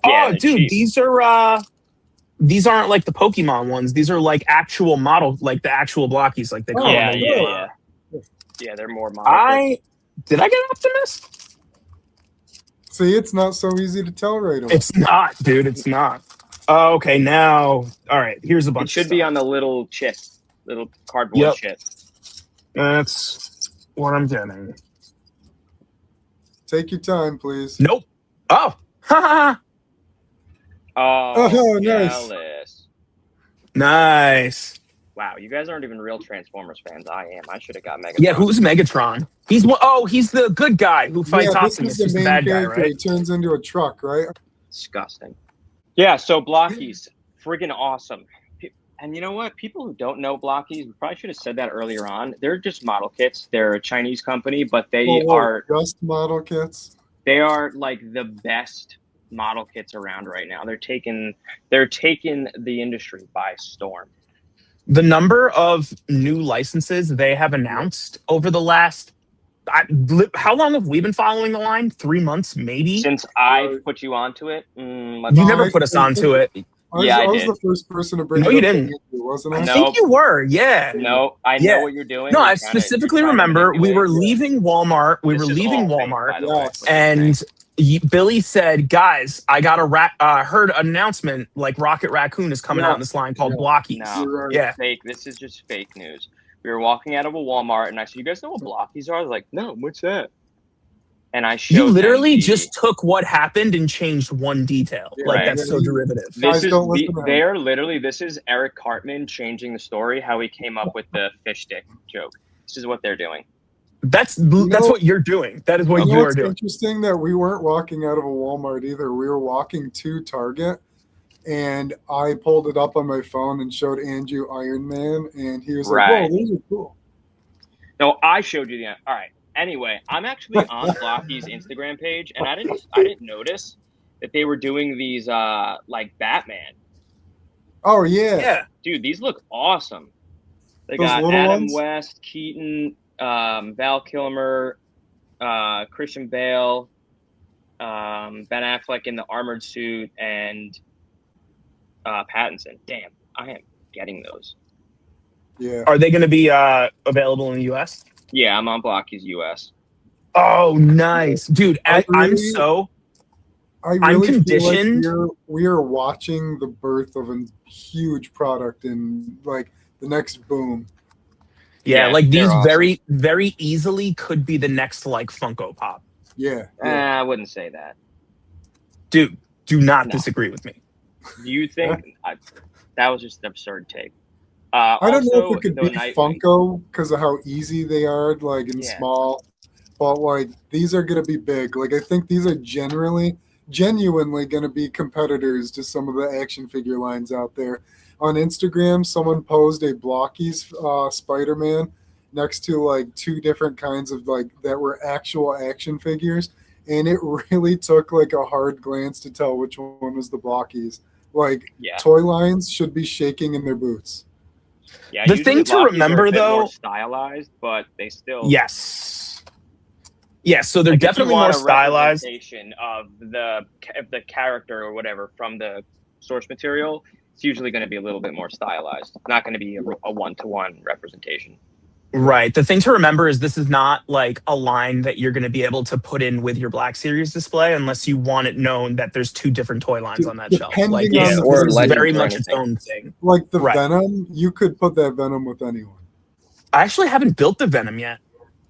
Oh, they're dude, cheap. these aren't like the Pokemon ones. These are like actual model, like the actual Blokees, like they call Yeah, them. yeah. Yeah, they're more modern. Did I get Optimus? See, it's not so easy to tell right away. It's not, dude. It's not. Oh, okay, now, all right. Here's a bunch. It should of be stuff. on the little chip, little cardboard Yep. chip. That's what I'm getting. Take your time, please. Nope. Oh, ha Oh, nice. jealous. Nice. Wow, you guys aren't even real Transformers fans. I am. I should have got Megatron. Yeah, who's Megatron? He's the good guy who fights Yeah, this Optimus. is He's the the main bad guy, character. He right? turns into a truck, right? Disgusting. Yeah, so Blokees, friggin' awesome. And you know what? People who don't know Blokees, we probably should have said that earlier on. They're just model kits. They're a Chinese company, but they are just model kits. They are like the best model kits around right now. They're taking the industry by storm. The number of new licenses they have announced over the last, how long have we been following the line? 3 months, maybe? Since I put you onto it, You never put us onto it. I was the first person to bring No, it you up to didn't. Andrew, wasn't I? I No. think you were, yeah. No, I Yeah. know what you're doing. No, You're I trying to- specifically you're trying to remember we were manipulate. leaving Walmart. We This were is leaving all fake, Walmart, by the way. Yes. and Billy said, "Guys, I got heard an announcement like Rocket Raccoon is coming Yeah. out in this line called Yeah. Blokees." No. You're right. Yeah, Fake. This is just fake news. We were walking out of a Walmart, and I said, "You guys know what Blokees are?" I was like, "No, what's that?" And I showed you literally them just took what happened and changed one detail. Yeah, Like right. that's so derivative. Guys, don't listen to him. They're literally, this is Eric Cartman changing the story, how he came up with the fish stick joke. This is what they're doing. That's know- what you're doing. That is what You you know are what's doing. interesting? That we weren't walking out of a Walmart either. We were walking to Target, and I pulled it up on my phone and showed Andrew Iron Man, and he was like, Right. "Whoa, those are cool." No, I showed you the. All right. Anyway, I'm actually on Blokees' Instagram page, and I didn't notice that they were doing these like Batman. Oh yeah, Yeah, Dude, these look awesome. They Those got little Adam ones? West, Keaton, Val Kilmer, Christian Bale, Ben Affleck in the armored suit, and Pattinson. Damn, I am getting those. yeah. are they going to be available in the U.S.? Yeah, I'm on Blokees US. Oh, nice, dude! I I'm really- so I really feel conditioned. like we are watching the birth of a huge product in like the next boom. yeah. Yeah, Like these they're awesome. very very easily could be the next like Funko Pop. Yeah, yeah. I wouldn't say that. Dude, do not No. disagree with me. Do you think that was just an absurd take? I don't know Also, if it could the be Nightwing. Funko because of how easy they are, like in Yeah. small. But like these are gonna be big. Like I think these are genuinely going to be competitors to some of the action figure lines out there. On Instagram, someone posed a Blokees Spider-Man next to like 2 different kinds of like that were actual action figures, and it really took like a hard glance to tell which one was the Blokees. Like Yeah, toy lines should be shaking in their boots. yeah. The usually thing to Blokees are remember, a bit more though- stylized, but they still. Yes. Yeah, so they're Like, if you definitely want more a stylized. representation of the character or whatever from the source material, it's usually going to be a little bit more stylized. Not going to be a one-to-one representation. Right. The thing to remember is this is not like a line that you're going to be able to put in with your Black Series display unless you want it known that there's two different toy lines on that shelf. Like, Depending on the or it's Legends very or much its anything. own thing. Like the Right. Venom, you could put that Venom with anyone. I actually haven't built the Venom yet.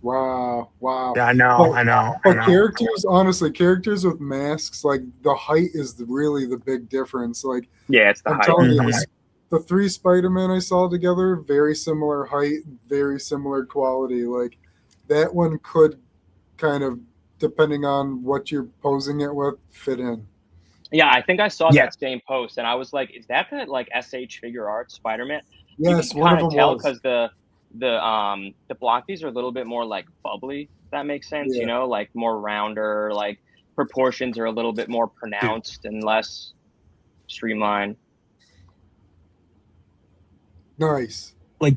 Wow. Yeah, I know. But characters, honestly, characters with masks, like the height is really the big difference. Like, Yeah, it's the I'm height. telling you, Mhm. the 3 Spider-Man I saw together, very similar height, very similar quality. Like, that one could kind of, depending on what you're posing it with, fit in. Yeah, I think I saw Yeah. that same post, and I was like, "Is that the like SH figure art Spider-Man?" Yes, you can one kind of of them tell was. because the Blokees are a little bit more like bubbly. If that makes sense, Yeah. you know, like more rounder, like proportions are a little bit more pronounced and less streamlined. Nice. Like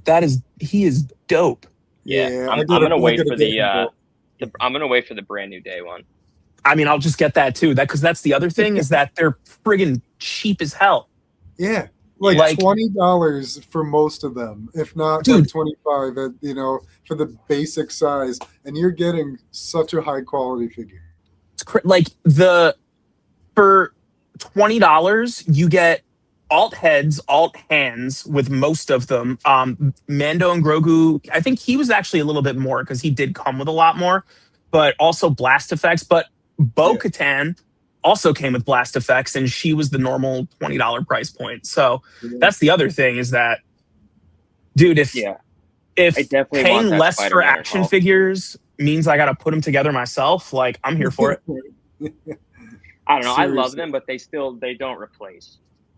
he is dope. Yeah, I I'm gotta- gonna I wait gotta for get him I'm gonna wait for the brand new day one. I mean, I'll just get that too. Because that's the other thing is that they're friggin' cheap as hell. Yeah. Like, Like- $20 for most of them, if not Dude. like 25 at, for the basic size, and you're getting such a high quality figure. It's like for $20 you get alt heads, alt hands with most of them. Mando and Grogu, I think he was actually a little bit more because he did come with a lot more, but also blast effects. But Bo-Katan also came with blast effects, and she was the normal $20 price point. So that's the other thing is that, dude, if I definitely paying want that less for Spider-Man action Hulk. figures means I got to put them together myself, like I'm here for it. I don't know. I love Seriously. them, but they don't replace.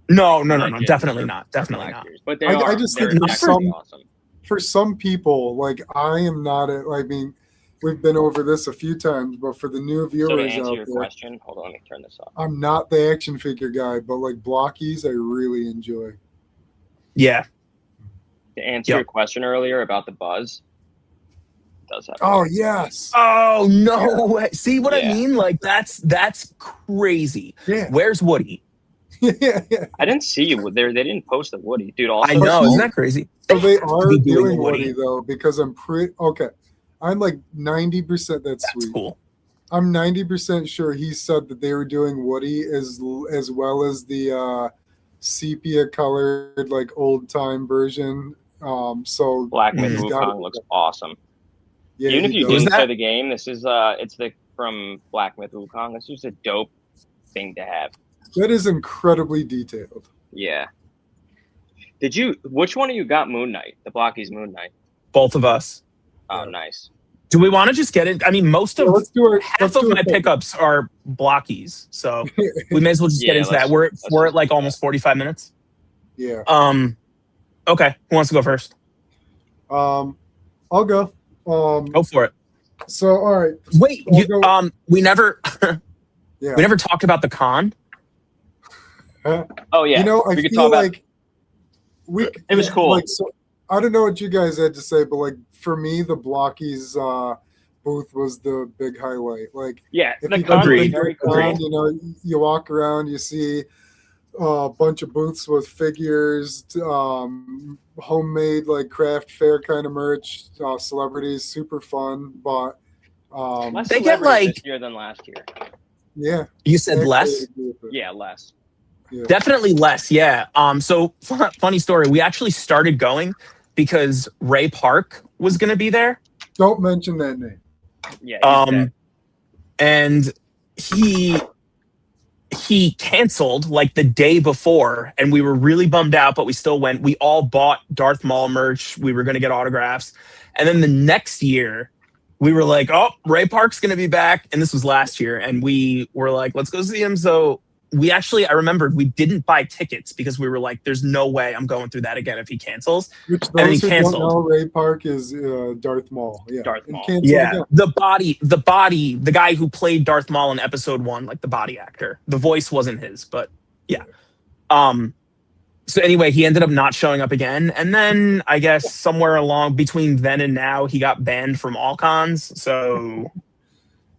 No, Legends definitely or not, definitely Black not. Series. But they I are. just They're think for actually some- awesome. For some people, like, I am not I mean, we've been over this a few times, but for the new So to viewers answer out your there, question, hold on, let me turn this off. I'm not the action figure guy, but like Blokees, I really enjoy. Yeah. To answer Yep. your question earlier about the buzz, it does have. Oh yes, Oh no way. See what I Yeah. mean? Like that's crazy. yeah, Where's Woody? yeah. I didn't see you there. They didn't post the Woody, dude. Also, I know, he- isn't that crazy? So they have to are be doing a Woody though, because I'm I'm like 90%. That's That's sweet. cool. I'm 90% sure he said that they were doing Woody as well as the sepia colored like old time version. So Black Mm. Myth He's got Wukong it. looks awesome. yeah, Even if he you does. Is didn't that- play the game, this is it's from Black Myth Wukong. It's just a dope thing to have. That is incredibly detailed. Yeah. Which one of you got Moon Knight? The Blokees Moon Knight. Both of us. Oh, Yeah. nice. Do we want to just get it? I mean, most of So let's do our half of my pickups are Blockies, so we may as well just get Yeah, into that. let's- We're let's at just like do almost 45 minutes. Yeah. Okay, who wants to go first? I'll go. Go for it. So all right. Wait, I'll go. we never Yeah. we never talked about the con. Oh yeah. I we could feel talk about. like It was cool. Like, so, I don't know what you guys had to say, but like for me, the Blockies booth was the big highlight. Like, Yeah, if the you've con ever was Agreed. been to very a cool. con, you walk around, you see a bunch of booths with figures, homemade like craft fair kind of merch, celebrities, super fun. But Less They get, celebrities like- this year than last year. yeah, You said actually less. agree with it. Yeah, less. Yeah. Definitely less, yeah. So funny story. We actually started going because Ray Park was going to be there, Don't mention that name. Yeah. he's dead. and he canceled like the day before, and we were really bummed out, but we still went. We all bought Darth Maul merch. We were going to get autographs, and then the next year, we were like, "Oh, Ray Park's going to be back," and this was last year, and we were like, "Let's go see him." So I remembered we didn't buy tickets because we were like, "There's no way I'm going through that again if he cancels." Which And then he those who don't canceled. know, Ray Park is Darth Maul. Yeah, Darth and Maul. canceled Yeah, again. the guy who played Darth Maul in episode 1, like the body actor. The voice wasn't his, but yeah. So anyway, he ended up not showing up again. And then I guess somewhere along between then and now, he got banned from all cons. So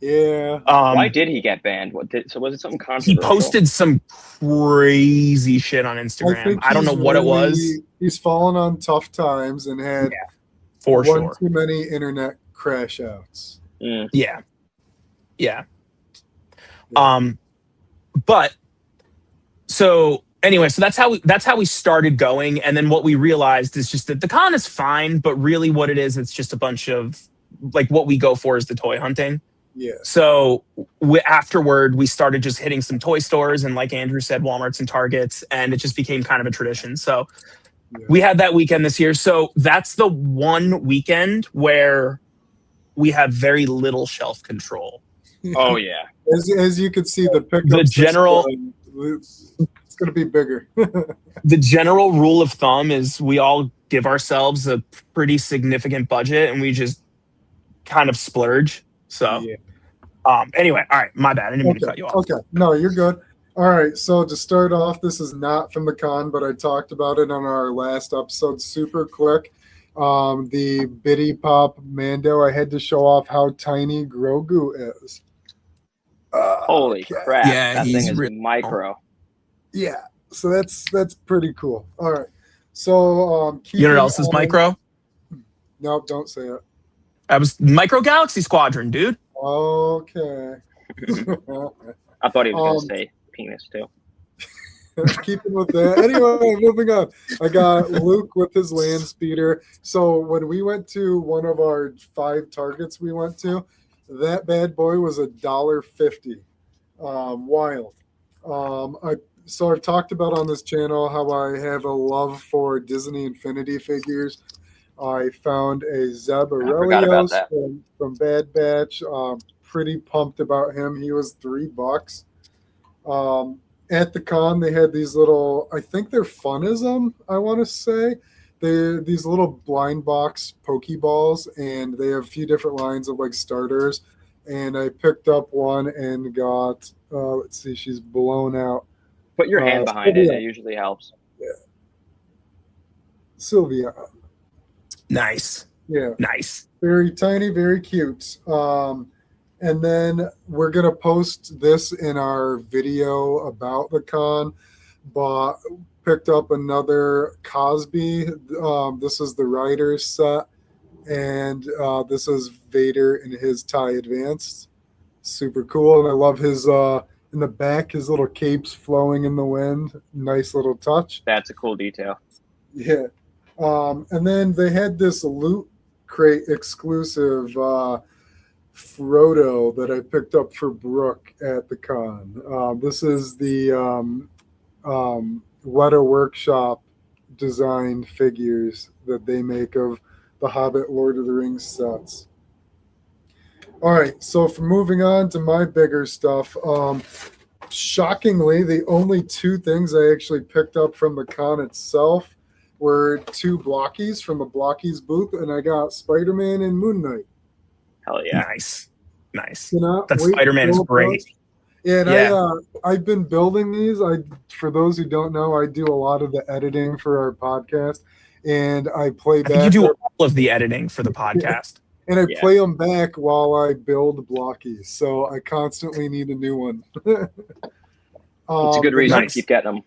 Yeah. Why did he get banned? So was it something He controversial? posted some crazy shit on Instagram. I don't know what it was. He's fallen on tough times and had For one sure. too many internet crash outs. Yeah. But so anyway, so that's how we started going, and then what we realized is just that the con is fine, but really what it is, it's just a bunch of like what we go for is the toy hunting. Yeah. So afterward, we started just hitting some toy stores and, like Andrew said, Walmarts and Targets, and it just became kind of a tradition. So we had that weekend this year. So that's the one weekend where we have very little shelf control. Oh yeah. As you can see, the pickup. The general. It's going to be bigger. The general rule of thumb is we all give ourselves a pretty significant budget, and we just kind of splurge. So, anyway, all right, my bad. I didn't mean to cut you off. Okay, no, you're good. All right, so to start off, this is not from the con, but I talked about it on our last episode, super quick. The Bitty Pop Mando, I had to show off how tiny Grogu is. Holy crap! Yeah, that he's thing is really micro. Yeah, so that's pretty cool. All right, so you know what else is micro? Nope, don't say it. I was Micro Galaxy Squadron, dude. Okay. I thought he was going to say penis too. Keeping with that. Anyway, moving on. I got Luke with his land speeder. So when we went to one of our 5 Targets we went to, that bad boy was $1.50. Wild. So I've talked about on this channel how I have a love for Disney Infinity figures. I found a Zeb Aurelius from Bad Batch. Pretty pumped about him. He was $3. At the con, they had these little, I think they're Funism, I want to say. They're these little blind box Pokeballs, and they have a few different lines of like starters. And I picked up one and got, let's see, she's blown out. Put your hand behind it. It usually helps. Yeah. Sylvia. Nice. Yeah. Nice. Very tiny, very cute. And then we're going to post this in our video about the con, but picked up another Cosby. This is the Riders set, and this is Vader in his TIE Advanced. Super cool. And I love his, in the back, his little capes flowing in the wind. Nice little touch. That's a cool detail. Yeah. And then they had this Loot Crate exclusive Frodo that I picked up for Brooke at the con. This is the Weta Workshop designed figures that they make of the Hobbit Lord of the Rings sets. All right, so for moving on to my bigger stuff, shockingly, the only 2 things I actually picked up from the con itself were 2 Blokees from the Blokees booth, and I got Spider-Man and Moon Knight. Hell yeah. Nice. That Spider-Man is great. Yeah, and I've been building these. For those who don't know, I do a lot of the editing for our podcast, and I play back. You do all of the editing for the podcast. And I play them back while I build Blokees, so I constantly need a new one. It's a good reason to keep getting them.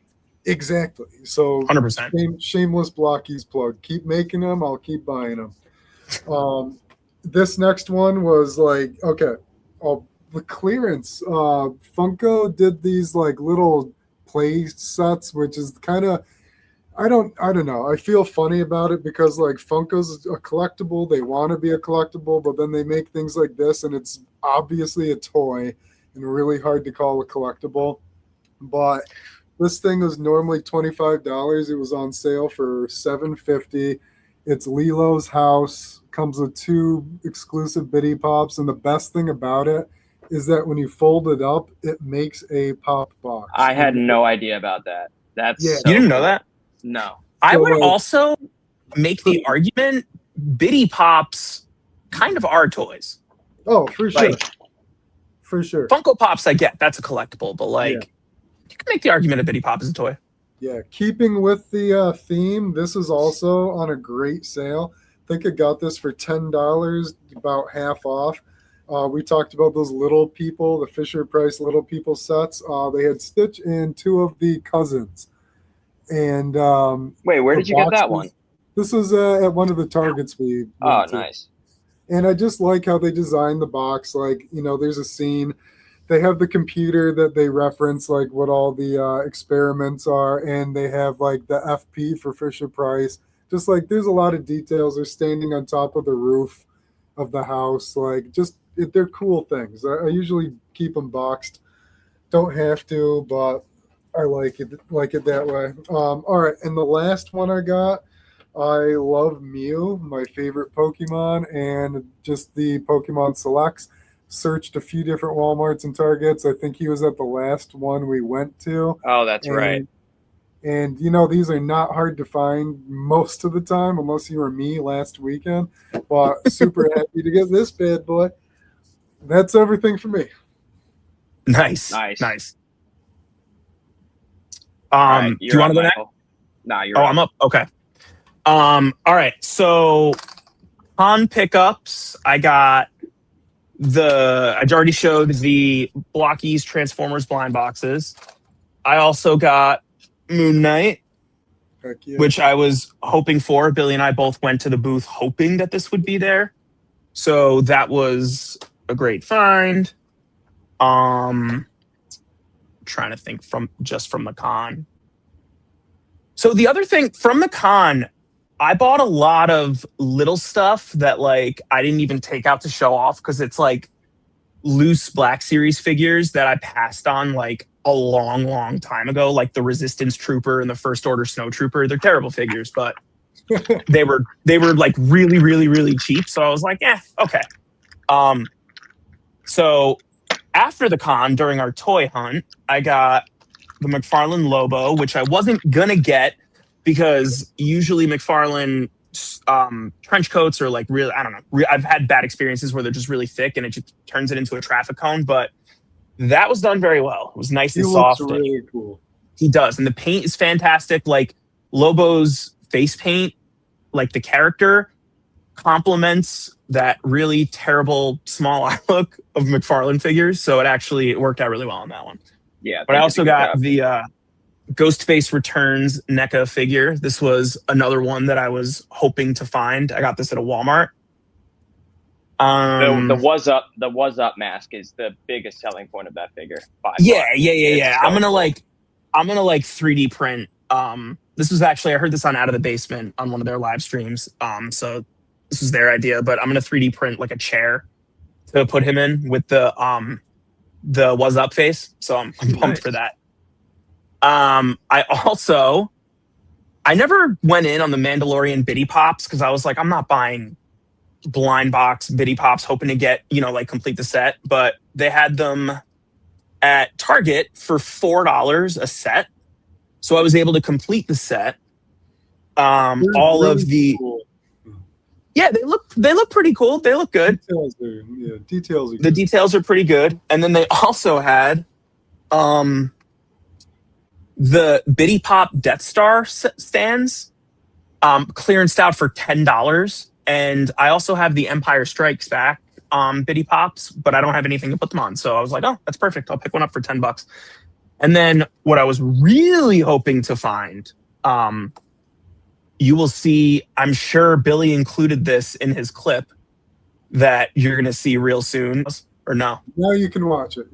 Exactly. So 100%. Shameless Blokees plug. Keep making them. I'll keep buying them. This next one was like, okay, the clearance. Funko did these like little play sets, which is kind of, I don't know. I feel funny about it because like Funko's a collectible. They want to be a collectible, but then they make things like this, and it's obviously a toy and really hard to call a collectible. But this thing was normally $25. It was on sale for $7.50. It's Lilo's house. Comes with 2 exclusive Bitty Pops, and the best thing about it is that when you fold it up, it makes a pop box. I had no idea about that. That's you didn't know that? No. I would also make the argument Bitty Pops kind of are toys. Oh, for sure. Like, for sure. Funko Pops, I get. That's a collectible. But, like, you can make the argument a Bitty Pop is a toy. Yeah. Keeping with the theme, this is also on a great sale. I think I got this for $10, about half off. We talked about those little people, the Fisher Price little people sets. They had Stitch and two of the cousins. And Wait, where the did you get that boxes- one? This was at one of the Targets we Oh, went to. nice. And I just like how they designed the box. Like, there's a scene. They have the computer that they reference, like what all the experiments are, and they have like the FP for Fisher Price. Just like there's a lot of details. They're standing on top of the roof of the house. Like, they're cool things. I usually keep them boxed. Don't have to, but I like it that way. All right, and the last one I got. I love Mew, my favorite Pokemon, and just the Pokemon Selects. Searched a few different Walmarts and Targets. I think he was at the last one we went to. Oh, that's right. And these are not hard to find most of the time, unless you were me last weekend. But super happy to get this bad boy. That's everything for me. Nice. Right, Do you want to go next? Nah, you're I'm up. Okay. All right. So on pickups, I got I already showed the Blokees Transformers blind boxes. I also got Moon Knight, Heck yeah. which I was hoping for. Billy and I both went to the booth hoping that this would be there. So that was a great find. Trying to think from the con. So the other thing from the con, I bought a lot of little stuff that like I didn't even take out to show off because it's like loose Black Series figures that I passed on like a long time ago, like the Resistance Trooper and the First Order Snow Trooper. They're terrible figures, but they were like really cheap. So I was like, okay. So after the con, during our toy hunt, I got the McFarlane Lobo, which I wasn't gonna get because usually McFarlane trench coats are like really, I don't know. I've had bad experiences where they're just really thick and it just turns it into a traffic cone. But that was done very well. It was nice and soft. He looks really cool. He does, and the paint is fantastic. Like Lobo's face paint, like the character complements that really terrible small eye look of McFarlane figures. So it worked out really well on that one. Yeah, but I also got the Ghostface Returns NECA figure. This was another one that I was hoping to find. I got this at a Walmart. The was up mask is the biggest selling point of that figure. Yeah. I'm gonna 3D print. This was actually, I heard this on Out of the Basement on one of their live streams. So this was their idea, but I'm gonna 3D print like a chair to put him in with the was up face. So I'm pumped for that. I never went in on the Mandalorian Biddy Pops because I was like, I'm not buying blind box Biddy Pops hoping to get, complete the set. But they had them at Target for $4 a set. So I was able to complete the set. Cool. Yeah, they look pretty cool. They look good. Details are the details are pretty good. And then they also had the Biddy Pop Death Star stands clearanced out for $10. And I also have the Empire Strikes Back Biddy Pops, but I don't have anything to put them on. So I was like, oh, that's perfect. I'll pick one up for $10. And then what I was really hoping to find, you will see, I'm sure Billy included this in his clip that you're going to see real soon, or no? Now you can watch it.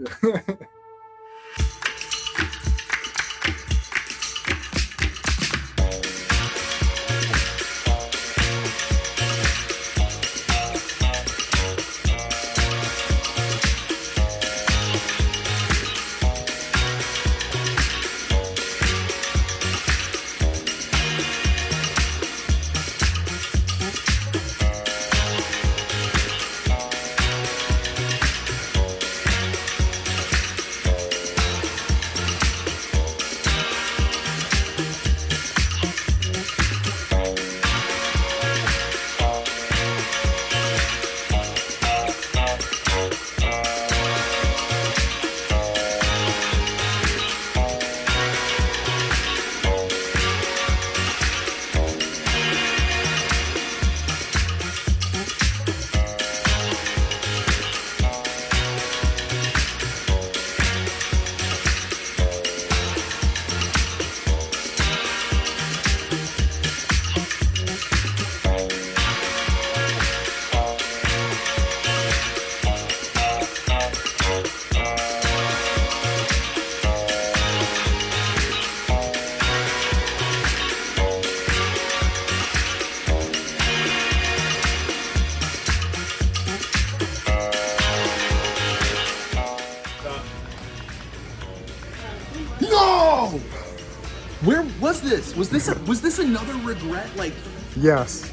this? Was this another regret? Like, Yes.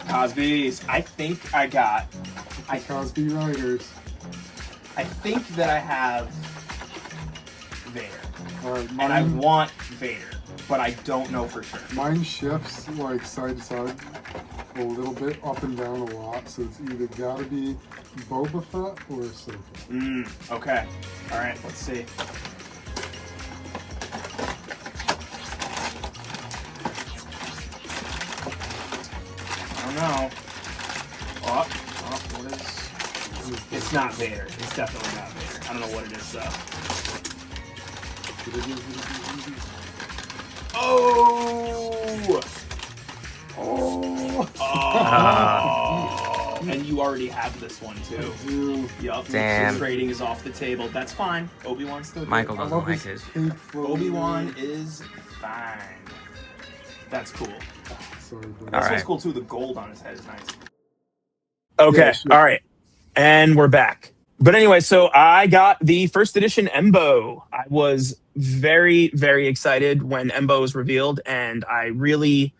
Cosby's. I think Cosby Riders. I think that I have Vader. All right, And I want Vader, but I don't know for sure. mine shifts like side to side a little bit, up and down a lot. So it's either got to be Boba Fett or Ahsoka. Okay. All right, let's see. I don't know. What is... It's not Vader. It's definitely not Vader. I don't know what it is, though. Oh! Oh! And you already have this one, too. Yup. Damn. So trading is off the table. That's fine. Obi-Wan's still good. Michael doesn't like his. Obi-Wan is fine. That's cool. Sorry, but This All one's right. cool, too. The gold on his head is nice. Okay. Yeah, sure. All right. And we're back. But anyway, so I got the first edition Embo. I was very, very excited when Embo was revealed, and I really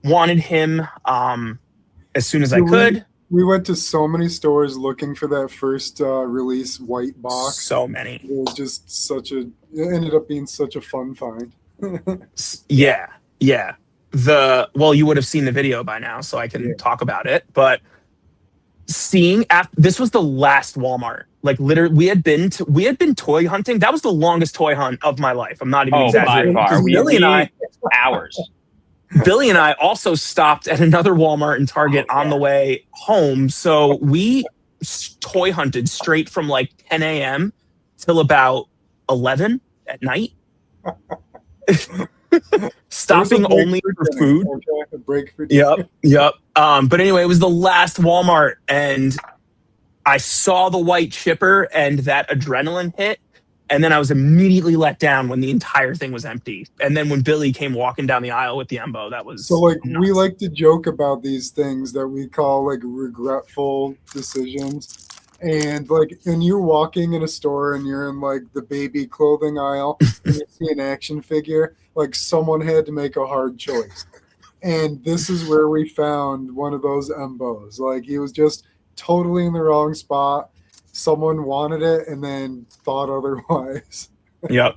wanted him as soon as I could. We went to so many stores looking for that first release white box. So many. It was just it ended up being such a fun find. Yeah. Yeah. Well, you would have seen the video by now, so I can talk about it. But this was the last Walmart. Like literally, we had been toy hunting. That was the longest toy hunt of my life. I'm not even exaggerating. By far. Billy and I, hours. Billy and I also stopped at another Walmart and Target on the way home. So we toy hunted straight from like 10 a.m. till about 11 at night. Stopping only for food. Okay, a break for dinner. Yep. But anyway, it was the last Walmart, and I saw the white chipper and that adrenaline hit, and then I was immediately let down when the entire thing was empty. And then when Billy came walking down the aisle with the Embo, that was So like nuts. we like to joke about these things that we call like regretful decisions. And you're walking in a store and you're in like the baby clothing aisle and you see an action figure, like someone had to make a hard choice. And this is where we found one of those Embos. Like he was just totally in the wrong spot. Someone wanted it and then thought otherwise. Yep.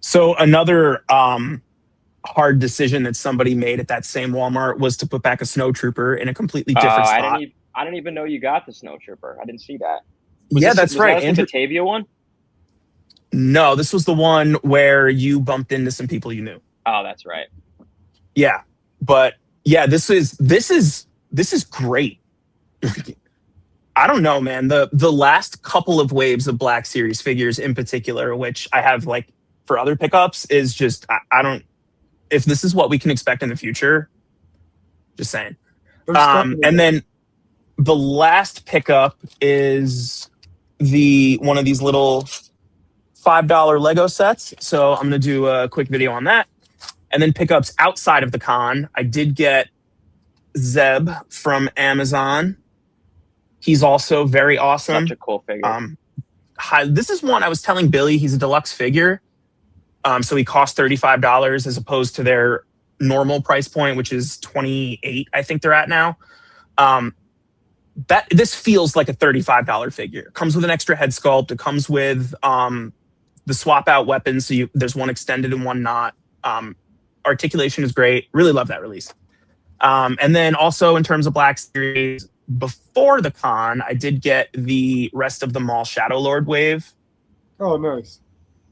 So another hard decision that somebody made at that same Walmart was to put back a snow trooper in a completely different spot. I didn't even know you got the snow trooper. I didn't see that. That's right. Was that the Batavia one? No, this was the one where you bumped into some people you knew. Oh, that's right. Yeah. But yeah, this is great. I don't know, man. The last couple of waves of Black Series figures in particular, which I have like for other pickups, is just I don't. If this is what we can expect in the future, just saying. And then the last pickup is one of these little $5 Lego sets. So I'm gonna do a quick video on that, and then pickups outside of the con. I did get Zeb from Amazon. He's also very awesome. Such a cool figure. This is one I was telling Billy, he's a deluxe figure. So he costs $35 as opposed to their normal price point, which is $28, I think they're at now. This feels like a $35 figure. It comes with an extra head sculpt. It comes with the swap out weapons. So there's one extended and one not. Articulation is great. Really love that release. And then also in terms of Black Series, before the con, I did get the rest of the Maul Shadow Lord wave. Oh, nice.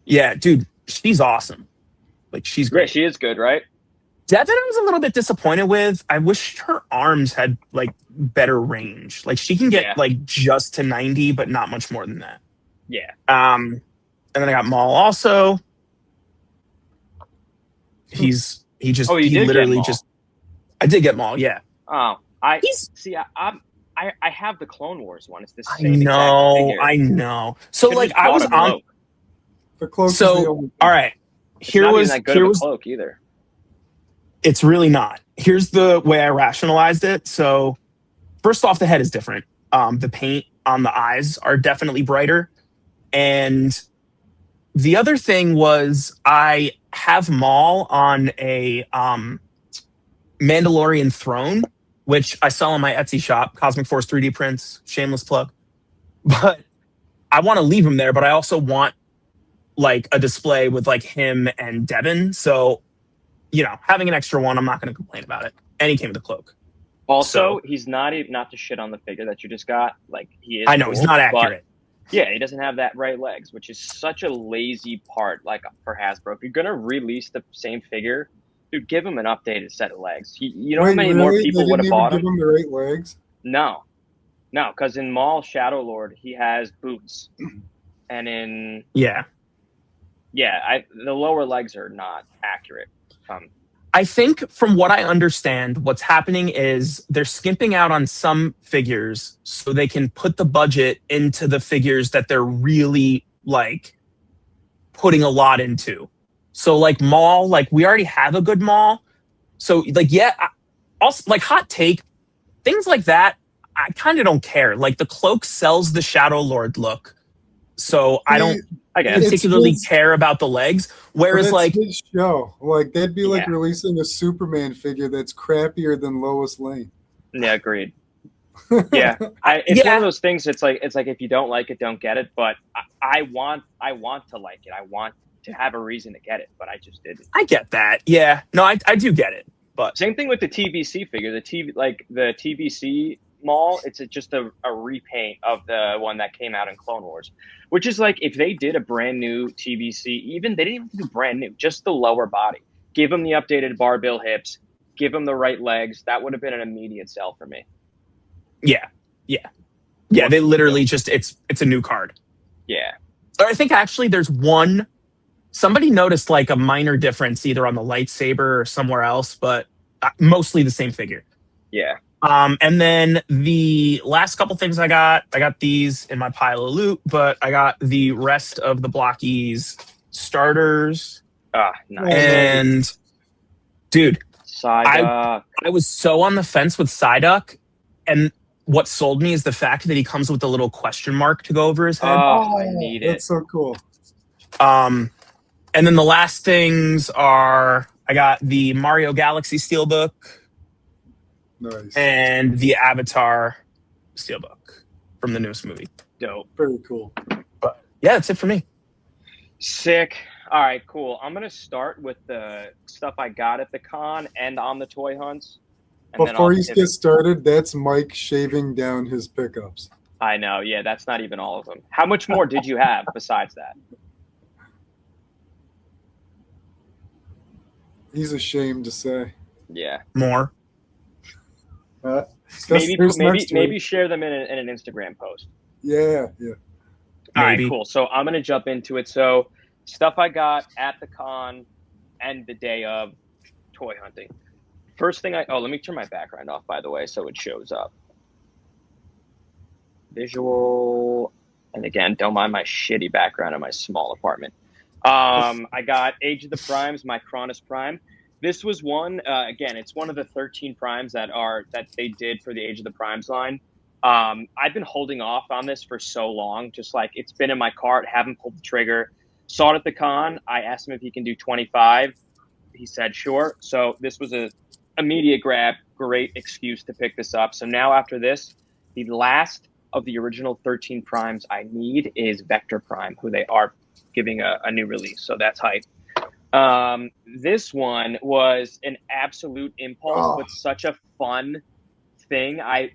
Yeah, dude, she's awesome. Like, she's great. She is good, right? Devin, I was a little bit disappointed with. I wish her arms had like better range. Like, she can get like just to 90, but not much more than that. Yeah. And then I got Maul also. He literally just. I did get Maul, yeah. Oh, I have the Clone Wars one. It's the same exact figure. I know. So Could've like just I bought was a on. cloak. The cloak is the So only thing. all right, It's not even that good of a cloak either. It's really not. Here's the way I rationalized it. So first off, the head is different. The paint on the eyes are definitely brighter, and The other thing was I have Maul on a Mandalorian throne, which I sell on my Etsy shop, Cosmic Force 3D prints, shameless plug. But I want to leave him there, but I also want like a display with like him and Devin. So, having an extra one, I'm not going to complain about it. And he came with a cloak. Also, he's not to shit on the figure that you just got. Like, he is. I know, he's not accurate. Yeah, he doesn't have that right legs, which is such a lazy part, like, for Hasbro. If you're going to release the same figure, dude, give him an updated set of legs. You know how many more people would have bought him? Give him the right legs? No, because in Maul Shadow Lord, he has boots. And in... Yeah, the lower legs are not accurate. I think from what I understand, what's happening is they're skimping out on some figures so they can put the budget into the figures that they're really like putting a lot into. So like Maul, like we already have a good Maul. So like, also like hot take, things like that, I kind of don't care. Like the cloak sells the Shadow Lord look. So I don't particularly care about the legs. Whereas like his show, like they'd be like releasing a Superman figure that's crappier than Lois Lane. Yeah, agreed. Yeah, it's one of those things. It's like if you don't like it, don't get it. But I want to like it. I want to have a reason to get it, but I just didn't. I get that. Yeah, no, I do get it. But same thing with the TBC figure. The TBC Maul, it's just a repaint of the one that came out in Clone Wars, which is like if they did a brand new TBC, even they didn't even do brand new, just the lower body, give them the updated barbell hips, give them the right legs, that would have been an immediate sell for me. Yeah. They literally just it's a new card. Yeah, I think actually there's one. Somebody noticed like a minor difference either on the lightsaber or somewhere else, but mostly the same figure. Yeah. And then the last couple things I got these in my pile of loot, but I got the rest of the Blokees starters. Nice. And dude, Psyduck. I was so on the fence with Psyduck, and what sold me is the fact that he comes with a little question mark to go over his head. Oh, I need it. That's so cool. And then the last things are I got the Mario Galaxy Steelbook. Nice. And the Avatar Steelbook from the newest movie. Dope. Very cool. But yeah, that's it for me. Sick. All right, cool. I'm going to start with the stuff I got at the con and on the toy hunts. And before you get started, that's Mike shaving down his pickups. I know. Yeah, that's not even all of them. How much more did you have besides that? He's ashamed to say. Yeah. More. Maybe share them in an Instagram post. Yeah. All right, cool. So I'm going to jump into it. So stuff I got at the con and the day of toy hunting. First thing let me turn my background off, by the way, so it shows up. Visual. And again, don't mind my shitty background in my small apartment. I got Age of the Primes, my Cronus Prime. This was one, again, it's one of the 13 primes that they did for the Age of the Primes line. I've been holding off on this for so long, just like it's been in my cart, haven't pulled the trigger. Saw it at the con. I asked him if he can do 25. He said, sure. So this was a immediate grab, great excuse to pick this up. So now after this, the last of the original 13 primes I need is Vector Prime, who they are giving a new release. So that's hype. This one was an absolute impulse, but such a fun thing. I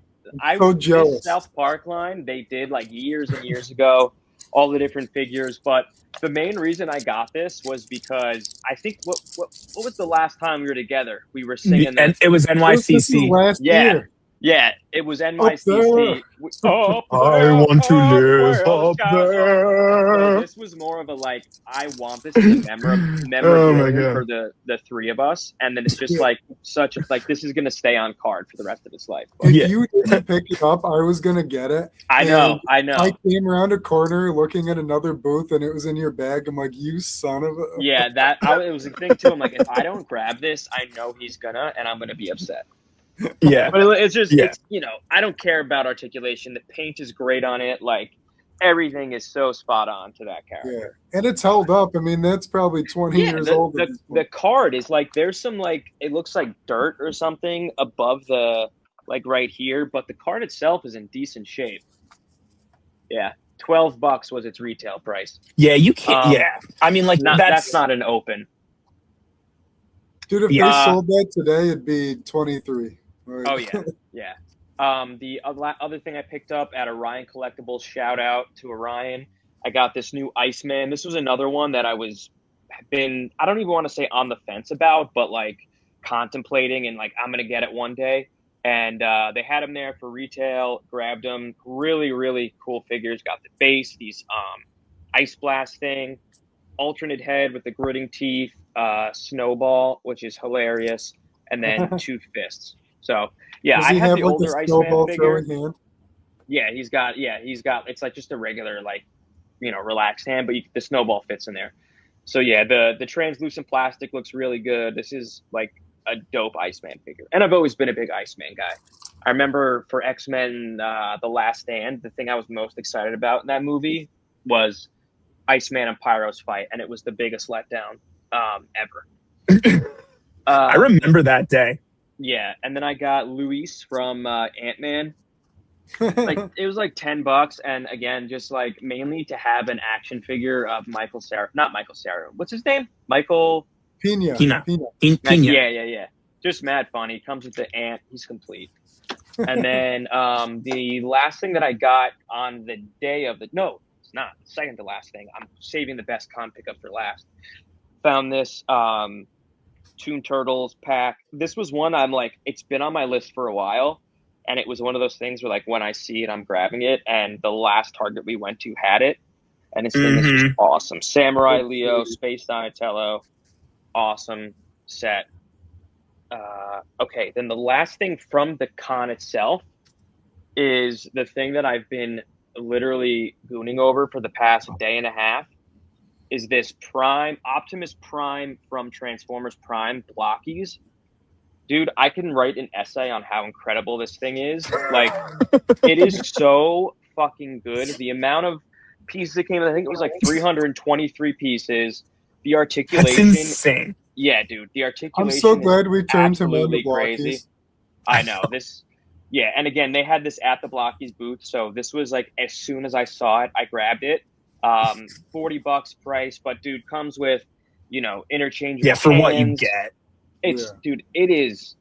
so jealous. This South Park line they did like years and years ago, all the different figures. But the main reason I got this was because I think what was the last time we were together? We were singing, and it was NYCC. Last year. Yeah, it was NYCC. I want to live up there. So this was more of a like, I want this to be memorable for the three of us, and then it's just like this is gonna stay on card for the rest of its life. If you didn't pick it up, I was gonna get it. I know. I came around a corner looking at another booth, and it was in your bag. I'm like, you son of a. Yeah, it was a thing too. I'm like, if I don't grab this, I know he's gonna, and I'm gonna be upset. Yeah, but it's just it's I don't care about articulation. The paint is great on it. Like everything is so spot on to that character. Yeah, and it's held up. I mean, that's probably 20 years old. The card is like there's some like it looks like dirt or something above the like right here, but the card itself is in decent shape. Yeah, $12 was its retail price. Yeah, you can't. Yeah, I mean, like that's not an open. Dude, if they sold that today, it'd be 23. Right? Oh yeah. The other thing I picked up at Orion Collectibles, shout out to Orion. I got this new Iceman. This was another one that I don't even want to say on the fence about, but like contemplating and like I'm gonna get it one day. And they had them there for retail. Grabbed them. Really, really cool figures. Got the base, these Ice Blast thing, alternate head with the gritting teeth, Snowball, which is hilarious, and then two fists. So yeah, I have the older Iceman figure. Yeah, he's got. It's like just a regular relaxed hand, but the Snowball fits in there. So yeah, the translucent plastic looks really good. This is like a dope Iceman figure, and I've always been a big Iceman guy. I remember for X-Men: The Last Stand, the thing I was most excited about in that movie was Iceman and Pyro's fight, and it was the biggest letdown ever. I remember that day. Yeah, and then I got Luis from Ant-Man. Like it was like $10, and again, just like mainly to have an action figure of not Michael Cera. What's his name? Michael Pena. Yeah. Just mad funny. Comes with the ant. He's complete. And then the last thing that I got on the day of it's not. Second to last thing. I'm saving the best con pickup for last. Found this Toon Turtles pack. This was one I'm like, it's been on my list for a while. And it was one of those things where like when I see it, I'm grabbing it. And the last Target we went to had it. And this thing is just awesome. Samurai Leo, Space Donatello. Awesome set. Okay, then the last thing from the con itself is the thing that I've been literally gooning over for the past day and a half is this Optimus Prime from Transformers Prime Blokees. Dude, I can write an essay on how incredible this thing is. Like, it is so fucking good. The amount of pieces that came in, I think it was like 323 pieces. The articulation. That's insane. Yeah, dude. The articulation. I'm so glad we turned him into crazy. I know. Yeah, and again, they had this at the Blokees booth. So this was like, as soon as I saw it, I grabbed it. $40 price, but dude, comes with, interchangeable. Yeah, for hands. what you get. Dude, it is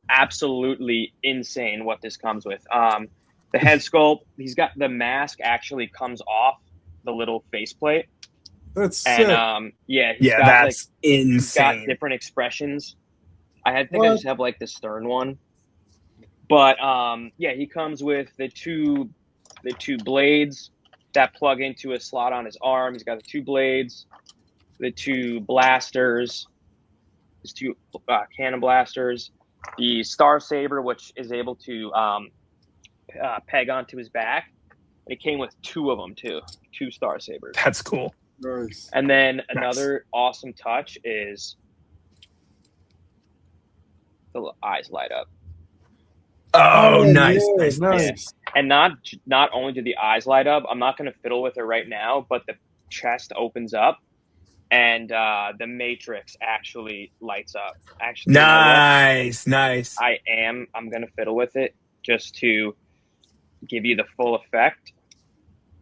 absolutely insane what this comes with. The head sculpt, he's got the mask actually comes off the little faceplate. That's sick. And that's insane. He's got different expressions. I just have like the stern one. But he comes with the two blades that plug into a slot on his arm. He's got the two blades, the two blasters. His two cannon blasters, the Star Saber, which is able to peg onto his back. It came with two of them too, two Star Sabers. That's cool. Nice. And then another awesome touch is the eyes light up. Oh, nice. Yeah. And not only do the eyes light up, I'm not going to fiddle with it right now, but the chest opens up. And the Matrix actually lights up. Actually, nice. I'm gonna fiddle with it just to give you the full effect.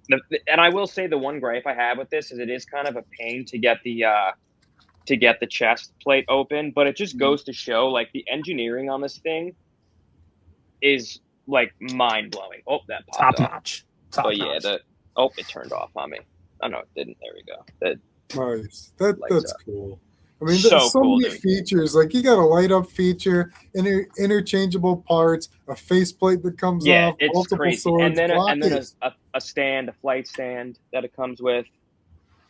And I will say the one gripe I have with this is it is kind of a pain to get the chest plate open, but it just goes to show like the engineering on this thing is like mind blowing. Oh, that popped top notch. It turned off on me. Oh no, it didn't. There we go. Nice. That's cool. I mean, there's so many features. Like you got a light up feature, interchangeable parts, a faceplate that comes off, it's multiple crazy. swords, and then a stand, a flight stand that it comes with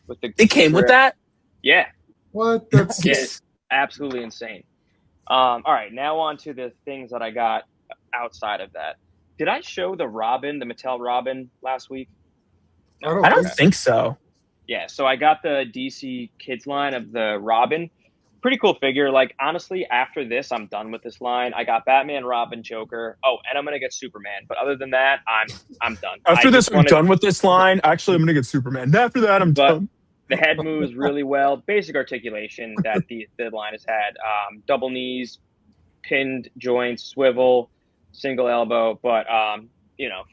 the. It came with that. Yeah. What? That's absolutely insane. All right, now on to the things that I got outside of that. Did I show the Mattel Robin last week? No, I don't think so. Yeah, so I got the DC Kids line of the Robin. pretty cool figure. Like, honestly, after this, I'm done with this line. I got Batman, Robin, Joker. Oh, and I'm gonna get Superman. But other than that, I'm done. After this, I'm done with this line. Actually, I'm gonna get Superman. After that, I'm done. The head moves really well. Basic articulation that the line has had. Double knees, pinned joints, swivel, single elbow. But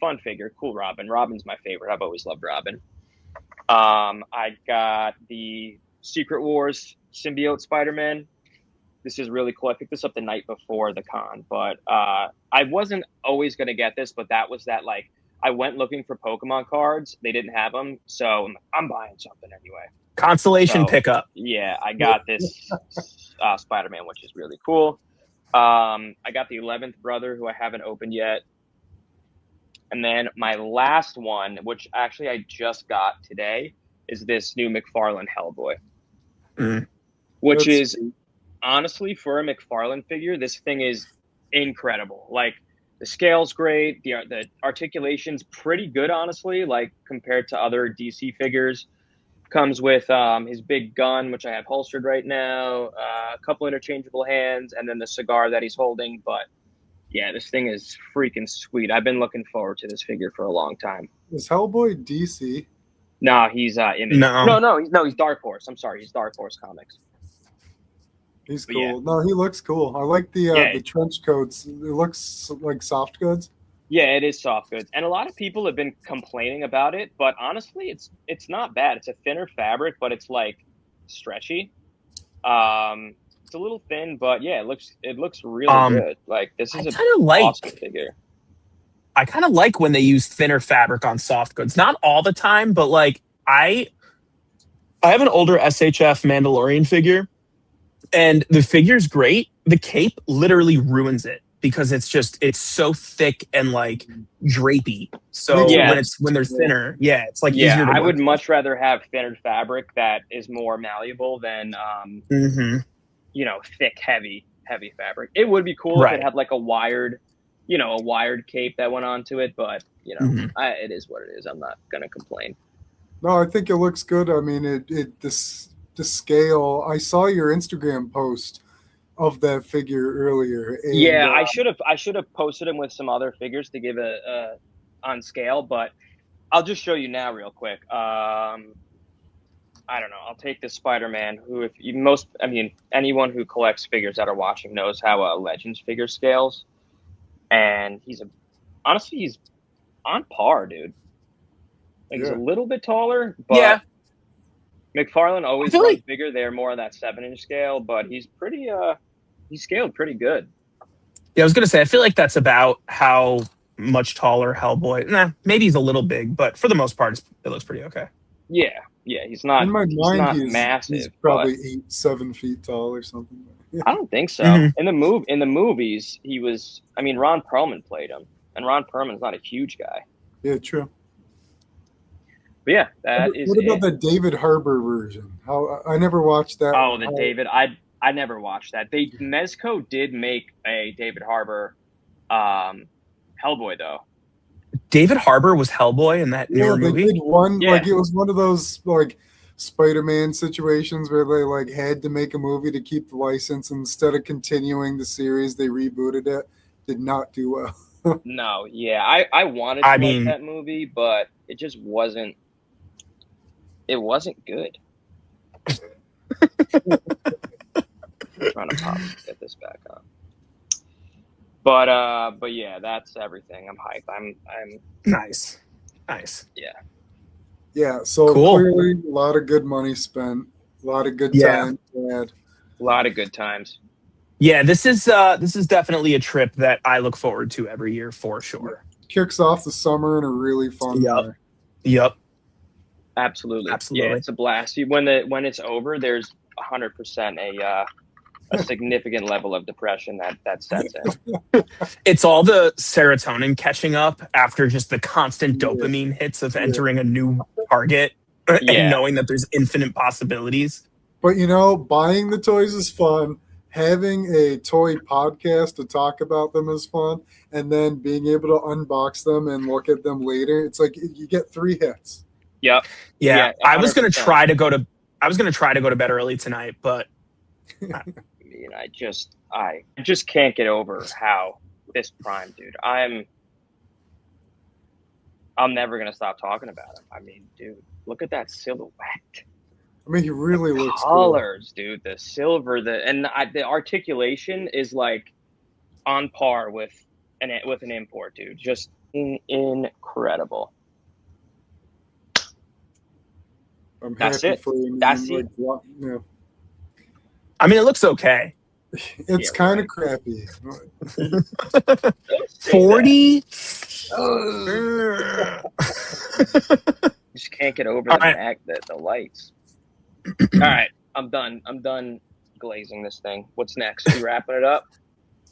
fun figure, cool Robin. Robin's my favorite. I've always loved Robin. I got the Secret Wars symbiote Spider-Man. This is really cool. I picked this up the night before the con, but I wasn't always going to get this, but that was that, like, I went looking for Pokemon cards. They didn't have them, so I'm buying something anyway. Constellation pickup. Yeah, I got this Spider-Man, which is really cool. I got the 11th brother, who I haven't opened yet. And then my last one, which actually I just got today, is this new McFarlane Hellboy. Which is, honestly, for a McFarlane figure, this thing is incredible. Like, the scale's great. The articulation's pretty good, honestly, like, compared to other DC figures. Comes with his big gun, which I have holstered right now, a couple interchangeable hands, and then the cigar that he's holding. But, yeah, this thing is freaking sweet. I've been looking forward to this figure for a long time. Is Hellboy DC? No, he's Image. No, he's Dark Horse. I'm sorry, he's Dark Horse Comics. He's cool. Yeah. No, he looks cool. I like the trench coats. It looks like soft goods. Yeah, it is soft goods. And a lot of people have been complaining about it, but honestly, it's not bad. It's a thinner fabric, but it's like stretchy. It's a little thin, but yeah, it looks really good. Like, this is awesome figure. I kind of like when they use thinner fabric on soft goods. Not all the time, but like I have an older SHF Mandalorian figure, and the figure's great. The cape literally ruins it because it's so thick and like drapey. So when they're thinner, it's like easier to I would much rather have thinner fabric that is more malleable than thick, heavy fabric. It would be cool if it had like a wired cape that went onto it, but it is what it is. I'm not gonna complain. No, I think it looks good. I mean, the scale. I saw your Instagram post of that figure earlier. And, I should have posted him with some other figures to give a on scale, but I'll just show you now real quick. I don't know. I'll take this Spider-Man, who anyone who collects figures that are watching knows how Legends figure scales. And he's on par, dude. Like, he's a little bit taller, but McFarlane always runs bigger. They're more on that 7-inch scale, but he's pretty he's scaled pretty good. Yeah, I was gonna say, I feel like that's about how much taller Hellboy. Maybe he's a little big, but for the most part, it looks pretty okay. Yeah, he's not. In my mind, he's massive. He's probably 7 feet tall or something. I don't think so. In the movies, he was. I mean, Ron Perlman played him, and Ron Perlman's not a huge guy. Yeah, true. But yeah, that is. What about the David Harbour version? I never watched that. Oh, David, I never watched that. Mezco did make a David Harbour Hellboy though. David Harbour was Hellboy in that newer movie. Did one like it was one of those like Spider-Man situations where they like had to make a movie to keep the license. Instead of continuing the series, they rebooted it. Did not do well. No, I wanted to make that movie, but it just wasn't. It wasn't good. I'm trying to get this back on. But yeah, that's everything. I'm hyped. I'm nice. Yeah, so clearly a lot of good money spent, a lot of good time had. A lot of good times. Yeah, this is definitely a trip that I look forward to every year for sure. Kicks off the summer in a really fun way. Yep. Absolutely. Yeah, it's a blast. When it's over, there's 100% a significant level of depression that sets in. It's all the serotonin catching up after just the constant dopamine hits of entering a new target and knowing that there's infinite possibilities. But buying the toys is fun. Having a toy podcast to talk about them is fun, and then being able to unbox them and look at them later, it's like you get 3 hits. Yep. Yeah. I was gonna try to go to bed early tonight, but I mean, I just can't get over how this Prime, dude. I'm never gonna stop talking about him. I mean, dude, look at that silhouette. I mean, he really looks Colors, dude. The silver, the articulation is like on par with an import, dude. Just incredible. I'm That's happy it. for you. That's like, it. yeah. I mean, it looks okay. It's kind of crappy. 40. Just can't get over the lights. All right, I'm done. I'm done glazing this thing. What's next? We wrapping it up?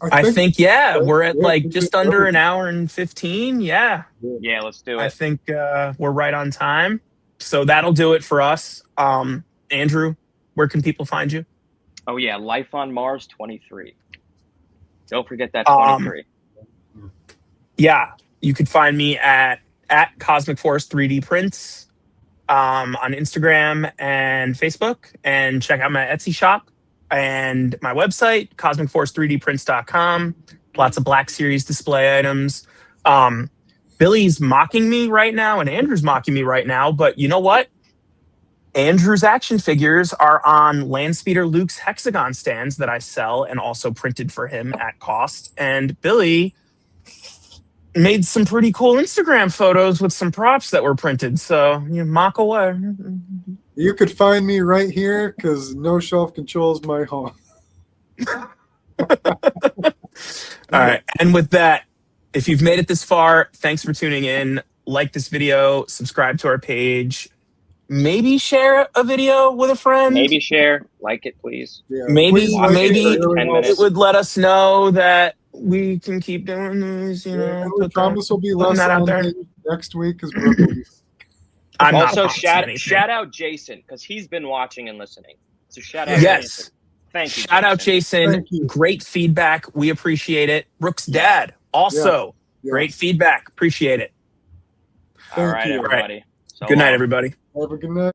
I think we're at like just under an hour and 15. Yeah, let's do it. I think we're right on time. So that'll do it for us. Andrew, where can people find you? Oh yeah, Life on Mars 23. Don't forget that 23. Yeah, you could find me at Cosmic Force 3D Prints on Instagram and Facebook, and check out my Etsy shop and my website, cosmicforce3dprints.com. Lots of Black Series display items. Billy's mocking me right now, and Andrew's mocking me right now, but you know what? Andrew's action figures are on Landspeeder Luke's hexagon stands that I sell and also printed for him at cost. And Billy made some pretty cool Instagram photos with some props that were printed. So you mock away. You could find me right here because no shelf controls my home. All right. And with that, if you've made it this far, thanks for tuning in. Like this video, subscribe to our page. Maybe share a video with a friend. Maybe share, like it, please. Yeah, maybe it it would let us know that we can keep doing these. You know, and we promise will be less that out on there. next week because Brooke will be. I'm not Also, promising anything. shout out Jason because he's been watching and listening. So shout out Yes. Jason. Thank you. Shout out Jason. Thank you. Great feedback. We appreciate it. Brooke's dad also Yeah. great feedback. Appreciate it. All right, Thank you. everybody. So Good night, long. everybody. Have a good night.